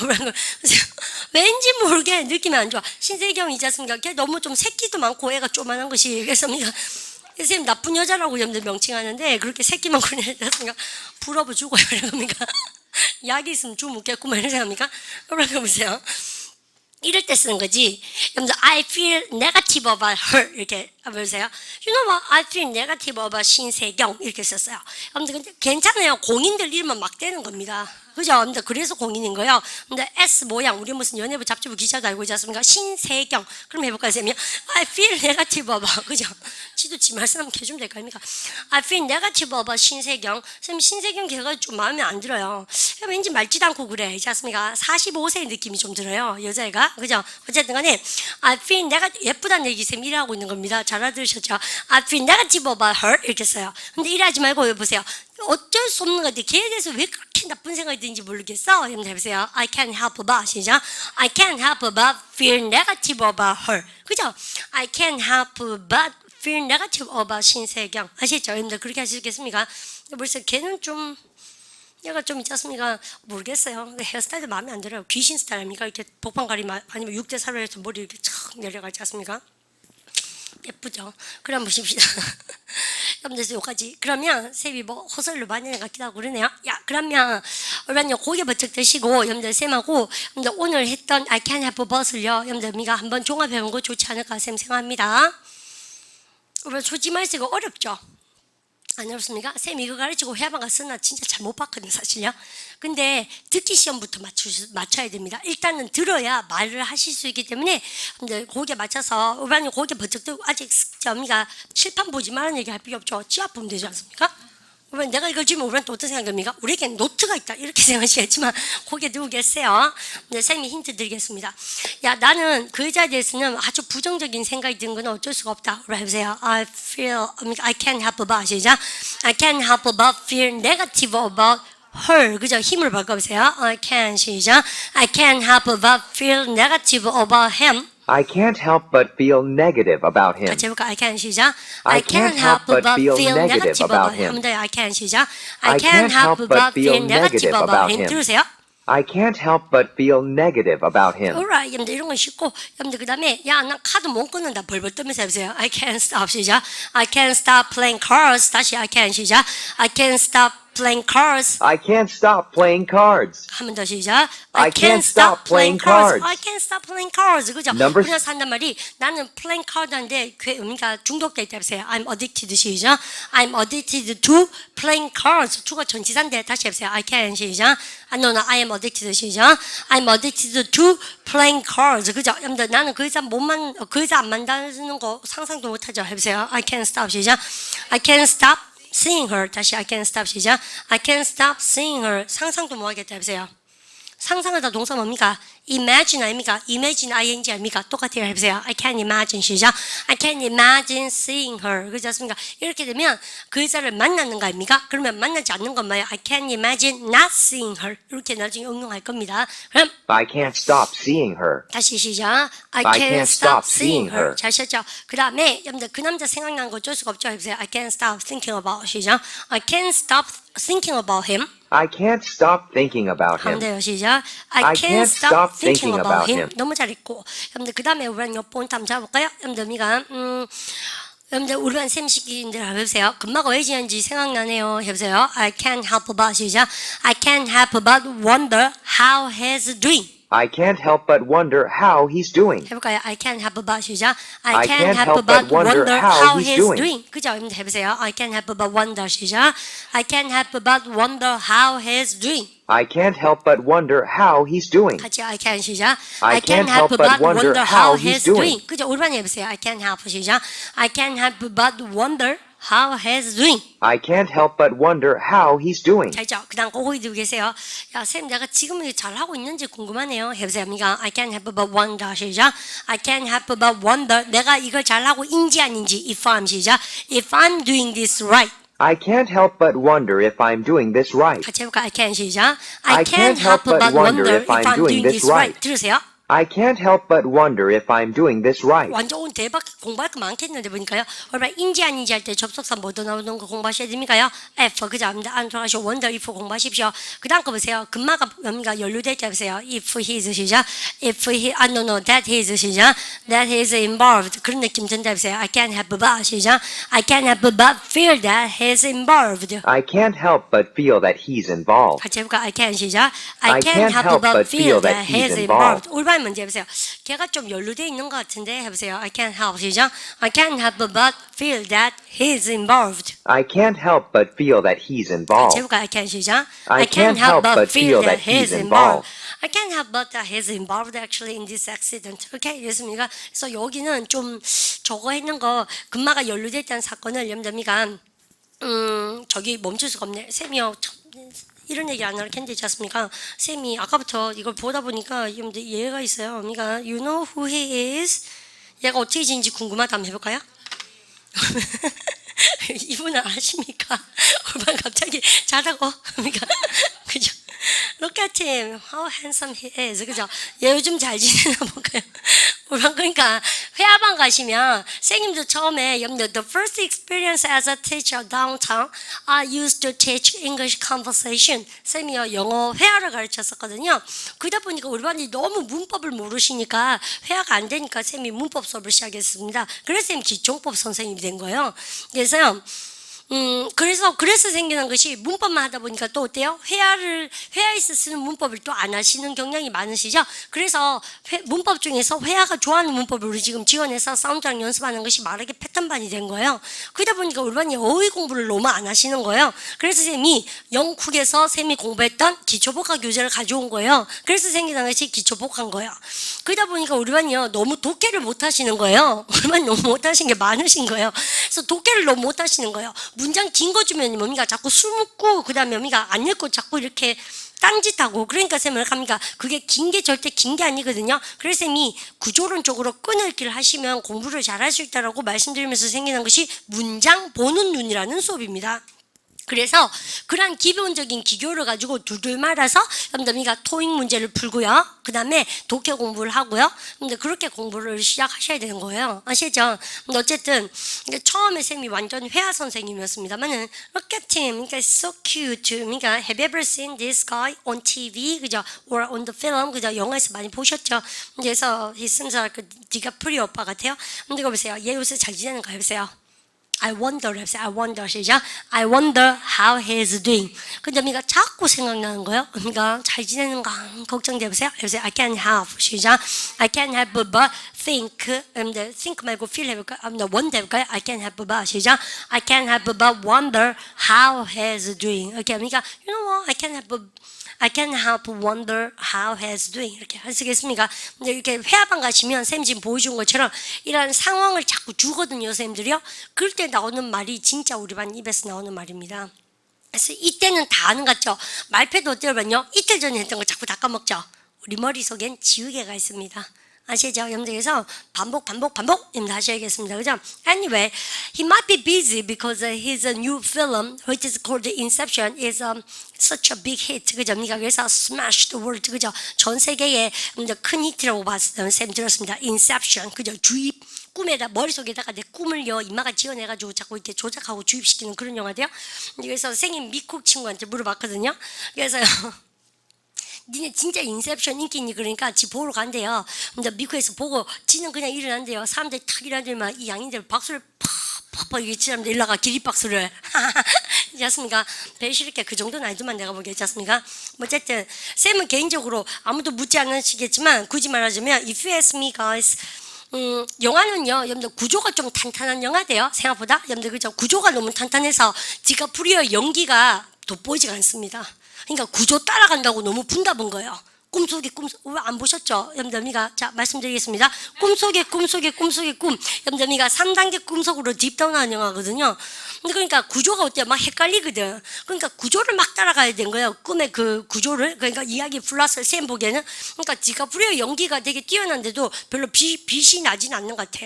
Speaker 1: 왠지 모르게 느낌이 안 좋아. 신세경 있지 않습니까? 걔 너무 좀 새끼도 많고 애가 조만한 것이. 그래서 선생님 나쁜 여자라고 여러분들 명칭하는데 그렇게 새끼 많고 이랬습니까? 불어버 죽어요. 이러니까 약이 있으면 죽으면 웃겠구만 이런 생각합니까? 그러니까 보세요. 이럴 때 쓰는 거지. 여러분들 I feel negative about her 이렇게 보세요. You know what? I feel negative about 신세경 이렇게 썼어요. 여러분들 근데 괜찮아요. 공인들 이름은 막 대는 겁니다. 그죠? 여러분들 그래서 공인인 거예요. 근데 S 모양 우리 무슨 연예부 잡지부 기자도 알고 있지 않습니까? 신세경. 그럼 해볼까요, 쌤이? I feel negative about 그죠? 지도 지 말씀하면 해주면 될 거 아닙니까? I feel negative about 신세경. 쌤 신세경 걔가 좀 마음에 안 들어요. 왠지 맑지도 않고 그래. 있지 않습니까? 45세의 느낌이 좀 들어요. 여자애가. 그죠? 어쨌든 간에 I feel 내가 예쁘다는 얘기 쌤 일하고 있는 겁니다. 잘 알아들으셨죠? I feel negative about her 이렇게 써요. 근데 일하지 말고 여기 보세요. 어쩔 수 없는 것 같아. 걔에 대해서 왜 그렇게 나쁜 생각이 드는지 모르겠어. 여러분 해보세요. I can't help but 시작. I can't help but feel negative about her. 그죠? I can't help but feel negative about 신세경. 아시겠죠? 여러분들 그렇게 하시겠습니까? 벌써 걔는 좀 얘가 좀 있지 않습니까? 모르겠어요. 헤어스타일도 마음에 안 들어요. 귀신 스타일 아닙니까? 이렇게 복판가리 아니면 6대 4로 해서 머리 이렇게 촥 내려가지 않습니까? 예쁘죠? 그럼 보십시다. 여러분들 여기까지. 그러면 쌤이 뭐 호설로 많이 같기도 하고 그러네요. 야, 그러면 여러분들 고개 버쩍 드시고 여러분들 쌤하고 여러분들 오늘 했던 I can't help but을요. 여러분들 우리가 한번 종합해본 거 좋지 않을까 쌤 생각합니다. 여러분 솔직히 말해서 이거 어렵죠? 안 어렵습니까? 쌤 이거 가르치고 회화방가 쓰나 진짜 잘 못 봤거든요 사실요. 근데 듣기 시험부터 맞춰야 됩니다. 일단은 들어야 말을 하실 수 있기 때문에 거기에 맞춰서 우리는 거기에 버쩍 들고 아직 저미가 칠판 보지 말라는 얘기 할 필요 없죠. 지압 보면 되지 않습니까? 우리 내가 이걸 주면 우리는 또 어떤 생각입니까? 우리에겐 노트가 있다 이렇게 생각하시겠지만 거기에 들고 계세요. 네, 쌤이 힌트 드리겠습니다. 야 나는 그 여자에 대해서는 아주 부정적인 생각이 드는 건 어쩔 수가 없다. 우리 해보세요. I can't help but 시작. I can't help but feel negative about her. 그죠? 힘을 바꿔보세요. I can't 시작. I can't help but feel negative about him.
Speaker 2: I can't help but feel negative about him.
Speaker 1: 같이 해볼까? I can't 시작.
Speaker 2: I can't help but feel negative about him.
Speaker 1: 한번 더 I can't 시작. I can't help but feel negative about him. 들으세요?
Speaker 2: I can't help but feel negative about him.
Speaker 1: Alright, 여러분들 이런 건 쉽고 여러분들 그 다음에 야, 난 카드 못 끊는다 벌벌 떠면서 해보세요. I can't stop 시작. I can't stop playing cards. 다시 I can't 시작. I can't stop playing cards.
Speaker 2: I can't stop playing cards.
Speaker 1: 한 번 더 시작.
Speaker 2: I can't stop playing cards.
Speaker 1: I can't stop playing cards. 그죠?
Speaker 2: Number-
Speaker 1: 우리가 산단 말이 나는 playing card인데 그러니까 중독돼 있다 해보세요. I'm addicted 시작. I'm addicted to playing cards. 주가 전치사인데 다시 해보세요. I can't 시작. No, I am addicted 시작. I'm addicted to playing cards. 그죠? 여러분들 나는 그 여자 그 여자 안 만나는 거 상상도 못하죠. 해보세요. I can't stop 시작. I can't stop seeing her. 다시 I can't stop 시작. I can't stop seeing her. 상상도 못 하겠다 해보세요. 상상하다 동사 뭡니까? imagine 아닙니까? imagine ing 아닙니까? 똑같아요. 해보세요. I can't imagine 시작. I can't imagine seeing her. 그렇지 않습니까? 이렇게 되면 그 여자를 만나는 거 아닙니까? 그러면 만나지 않는 건 뭐예요? I can't imagine not seeing her. 이렇게 나중에 응용할 겁니다. 그럼
Speaker 2: I can't stop seeing her.
Speaker 1: 다시 시작. I can't stop seeing her. 잘 썼죠? 그 다음에 여러분들 그 남자 생각나는 거 어쩔 수가 없죠. 해보세요. I can't stop thinking about 시작. I can't stop thinking about him.
Speaker 2: I can't stop thinking about
Speaker 1: 하면
Speaker 2: him.
Speaker 1: 돼요. 시작. I can't stop thinking about him. 너무 잘했고. 여러분들 그 다음에 우리는 요 포인트 한번 잡아볼까요? 여러분들 우리가 여러분들 우리가 쌤 시키는들 해보세요. 금마가 왜 지었는지 생각나네요. 해보세요. I can't help but 시작. I can't help but wonder how he's doing.
Speaker 2: I can't help but wonder how he's doing.
Speaker 1: 해볼까요? I can't help but 시작.
Speaker 2: I can't help but wonder how he's doing.
Speaker 1: 그죠? 여러분들 해보세요. I can't help but wonder 시작. I can't help but wonder how he's doing.
Speaker 2: I can't help but wonder how he's doing.
Speaker 1: 같이 I can't 시작.
Speaker 2: I can't help but wonder how he's doing.
Speaker 1: 그죠? 우리만 해보세요. I can't help 시작. I can't help but wonder how he's doing.
Speaker 2: I can't help but wonder how he's doing.
Speaker 1: 자, 있죠? 그 다음 거기 들고 계세요. 야, 쌤, 내가 지금 잘하고 있는지 궁금하네요. 해보세요. I can't help but wonder 시작. I can't help but wonder 내가 이걸 잘하고 있는지 아닌지 if I'm 시작. If I'm doing this right.
Speaker 2: I can't help but wonder if I'm doing this right.
Speaker 1: 같이 해볼까? I can't 시작.
Speaker 2: I can't help but wonder if I'm doing this right.
Speaker 1: 들으세요.
Speaker 2: I can't help but wonder if I'm doing this right.
Speaker 1: 완전 오늘 대박 공부할 거 많겠는데 보니까요. 얼마나 인지 아닌지 할 때 접속사 뭐도 나오는 거 공부하셔야 됩니까요? F 그죠? 안 들어가시고 wonder if 공부하십시오. 그 다음 거 보세요. 금마가 뭡니까? 연루될 때 보세요. If he's 시작. If he no that he's 시작. That he's involved 그런 느낌 든다 보세요. I can't help but 시작. I can't help but feel that he's involved.
Speaker 2: I can't help but feel that he's involved.
Speaker 1: 같이 해볼까? I can 시작.
Speaker 2: I can't help but feel that he's involved.
Speaker 1: 올바른 문제 해보세요. 걔가 좀 연루돼 있는 것 같은데 해보세요. I can't help 시작. I can't help but feel that he's involved.
Speaker 2: I can't help but feel that he's involved.
Speaker 1: 해볼까? I can 시작.
Speaker 2: I can't help but feel that he's involved.
Speaker 1: I can't help but that he's involved actually in this accident. 오케이, 됐습니까? 그래서 여기는 좀 저거 했는 거 금마가 연루됐다는 사건을 염답니까? 저기 멈출 수가 없네. 쌤이요. 이런 얘기 안 하려고 했지 않습니까? 쌤이 아까부터 이걸 보다 보니까 얘가 있어요. 그러니까 you know who he is? 얘가 어떻게 지는지 궁금하다 한번 해볼까요? 이분은 아십니까? 얼마나 갑자기 자다고 그러니까 그죠? Look at him, how handsome he is. 그죠? 얘 요즘 잘 지내나 볼까요? 그러니까 회화방 가시면 선생님도 처음에 the first experience as a teacher downtown, I used to teach English conversation. 쌤이요 영어 회화를 가르쳤었거든요. 그러다 보니까 우리 반이 너무 문법을 모르시니까 회화가 안 되니까 쌤이 문법 수업을 시작했습니다. 그래서 쌤이 기초법 선생님이 된 거예요. 그래서 생기는 것이 문법만 하다 보니까 또 어때요? 회화에서 쓰는 문법을 또 안 하시는 경향이 많으시죠? 그래서 문법 중에서 회화가 좋아하는 문법을 우리 지금 지원해서 사운드랑 연습하는 것이 말하기 패턴반이 된 거예요. 그러다 보니까 우리 반이 어휘 공부를 너무 안 하시는 거예요. 그래서 쌤이 영국에서 쌤이 공부했던 기초복화 교재를 가져온 거예요. 그래서 생기는 것이 기초복화인 거예요. 그러다 보니까 우리 반이요 너무 독해를 못 하시는 거예요. 우리 반이 너무 못 하신 게 많으신 거예요. 그래서 독해를 너무 못 하시는 거예요. 문장 긴 거 주면 뭡니까? 자꾸 술 먹고 그다음에 뭡니까? 안 읽고 자꾸 이렇게 딴짓하고 그러니까 쌤은 합니까? 그게 긴 게 절대 긴 게 아니거든요. 그래서 쌤이 구조론적으로 끊을기를 하시면 공부를 잘할 수 있다라고 말씀드리면서 생기는 것이 문장 보는 눈이라는 수업입니다. 그래서 그런 기본적인 기교를 가지고 둘둘 말아서 여러분들 토익 문제를 풀고요. 그 다음에 독해 공부를 하고요. 근데 그렇게 공부를 시작하셔야 되는 거예요. 아시죠? 근데 어쨌든 처음에 쌤이 완전 회화 선생님이었습니다만은 look at him, 그러니까 so cute. 그러니까 have you ever seen this guy on TV, 그죠? Or on the film, 그죠? 영화에서 많이 보셨죠? 그래서 he seems like 디카프리오 오빠 같아요. 근데 이거 보세요. 얘 요새 잘 지내는가 해보세요. I wonder, I wonder, 시작. I wonder how he's doing. 근데 미가 자꾸 생각나는 거예요. 미가 잘 지내는가 걱정돼 보세요. 해보세요. I can't help, 시작. I can't help but think. think 말고 feel 해볼까요? wonder 해볼까요? I can't help but, 시작. I can't help but wonder how he's doing. 이렇게 하니까, you know what? I can't help wonder how he's doing. 이렇게 하시겠습니까? 근데 이렇게 회화방 가시면 쌤 지금 보여준 것처럼 이런 상황을 자꾸 주거든요, 쌤들이요. 그럴 때 나오는 말이 진짜 우리 반 입에서 나오는 말입니다. 그래서 이때는 다 아는 것 같죠? 말패도 어때요면요? 이틀 전에 했던 거 자꾸 다 까먹죠? 우리 머릿속엔 지우개가 있습니다. 아시죠? 여러분들께서 반복 하셔야겠습니다. 그죠? Anyway, he might be busy because his new film, which is called Inception, is such a big hit. 그죠? 그래서 smash the world. 그죠? 전 세계의 큰 히트라고 쌤 들었습니다. Inception. 그죠? 주입. 꿈에다 머릿속에다가 내 꿈을요 이마가 지어내가지고 자꾸 이렇게 조작하고 주입시키는 그런 영화인데요. 그래서 선생님 미국 친구한테 물어봤거든요. 그래서요. 니네 진짜 인셉션 인기 있니? 그러니까 지 보러 간대요. 근데 미국에서 보고 지는 그냥 일어난대요. 사람들이 탁 일어나더니만 이 양인들 박수를 팍팍팍 이게 치는데 일러가 기립박수를 있지 않습니까? 배실있게 그 정도는 아니지만 내가 보기에 있지 않습니까? 어쨌든 쌤은 개인적으로 아무도 묻지 않으시겠지만 굳이 말하자면 if you ask me guys, 영화는요, 여러분들 구조가 좀 탄탄한 영화돼요. 생각보다 여러분들 그죠? 구조가 너무 탄탄해서 디카프리오의 연기가 돋보이지가 않습니다. 그러니까 구조 따라간다고 너무 분다본 거예요. 꿈속에 왜 안 보셨죠? 염담이가 자 말씀드리겠습니다. 꿈속에 꿈. 염담이가 3단계 꿈속으로 딥다운하는 영화거든요. 근데 그러니까 구조가 어때요? 막 헷갈리거든. 그러니까 구조를 막 따라가야 된 거예요. 꿈의 그 구조를. 그러니까 이야기 플러스 쌤 보기에는 그러니까 디카프리오 연기가 되게 뛰어난데도 별로 빛이 나진 않는 것 같아.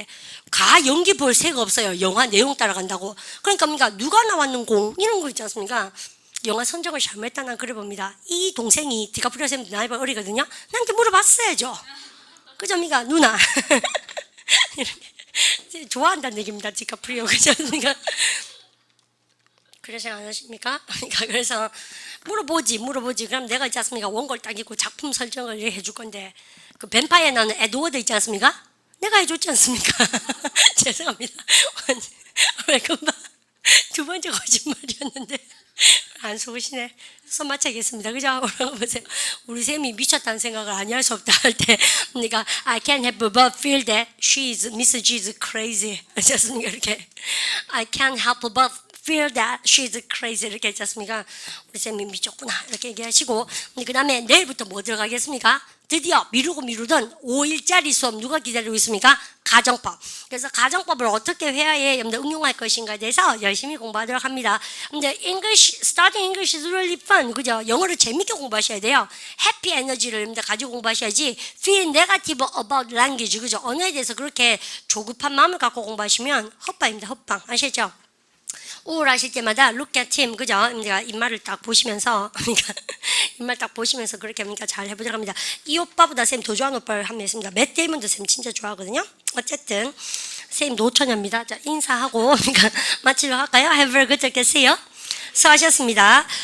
Speaker 1: 연기 볼 새가 없어요. 영화 내용 따라간다고. 그러니까 누가 나왔는 공 이런 거 있지 않습니까? 영화 선정을 잘못했다 난 그래 봅니다. 이 동생이 디카프리오 쌤 나이가 어리거든요. 나한테 물어봤어야죠. 그죠, 그러니까 누나. 이렇게 좋아한다는 얘기입니다, 디카프리오. 그죠, 그러니까 그런 생각 안 하십니까? 그러니까 그래서 물어보지. 그럼 내가 있지 않습니까? 원고를 딱 읽고 작품 설정을 해줄 건데 그 뱀파이어 나오는 에드워드 있지 않습니까? 내가 해줬지 않습니까? 죄송합니다. 왜 금방 두 번째 거짓말이었는데 안 속으시네. 손 맞춰야겠습니다. 그죠? 보세요. 우리 쌤이 미쳤다는 생각을 아니할 수 없다 할 때, 그러니까 I can't help but feel that Miss G is crazy. 하셨습니까? 이렇게 I can't help but feel that she's crazy 이렇게 했잖습니까? 우리 쌤이 미쳤구나 이렇게 얘기하시고, 그 다음에 내일부터 뭐 들어가겠습니까? 드디어 미루던 5일짜리 수업 누가 기다리고 있습니까? 가정법. 그래서 가정법을 어떻게 회화에 여러분들 응용할 것인가에 대해서 열심히 공부하도록 합니다. 근데 starting English is really fun. 그죠? 영어를 재밌게 공부하셔야 돼요. 해피 에너지를 여러분들 가지고 공부하셔야지 feel negative about language. 그죠? 언어에 대해서 그렇게 조급한 마음을 갖고 공부하시면 헛방입니다. 헛방. 아시죠? 우울하실 때마다 look at him, 그죠? 그러니까 입말을 딱 보시면서, 그러니까 입말 딱 보시면서 그렇게 하니까 잘 해보도록 합니다. 이 오빠보다 쌤 더 좋아하는 오빠를 한 명 있습니다. 맷 데이먼도 쌤 진짜 좋아하거든요. 어쨌든 쌤 노처녀입니다. 자, 인사하고 그러니까 마치도록 할까요? Have a good day. 수고하셨습니다.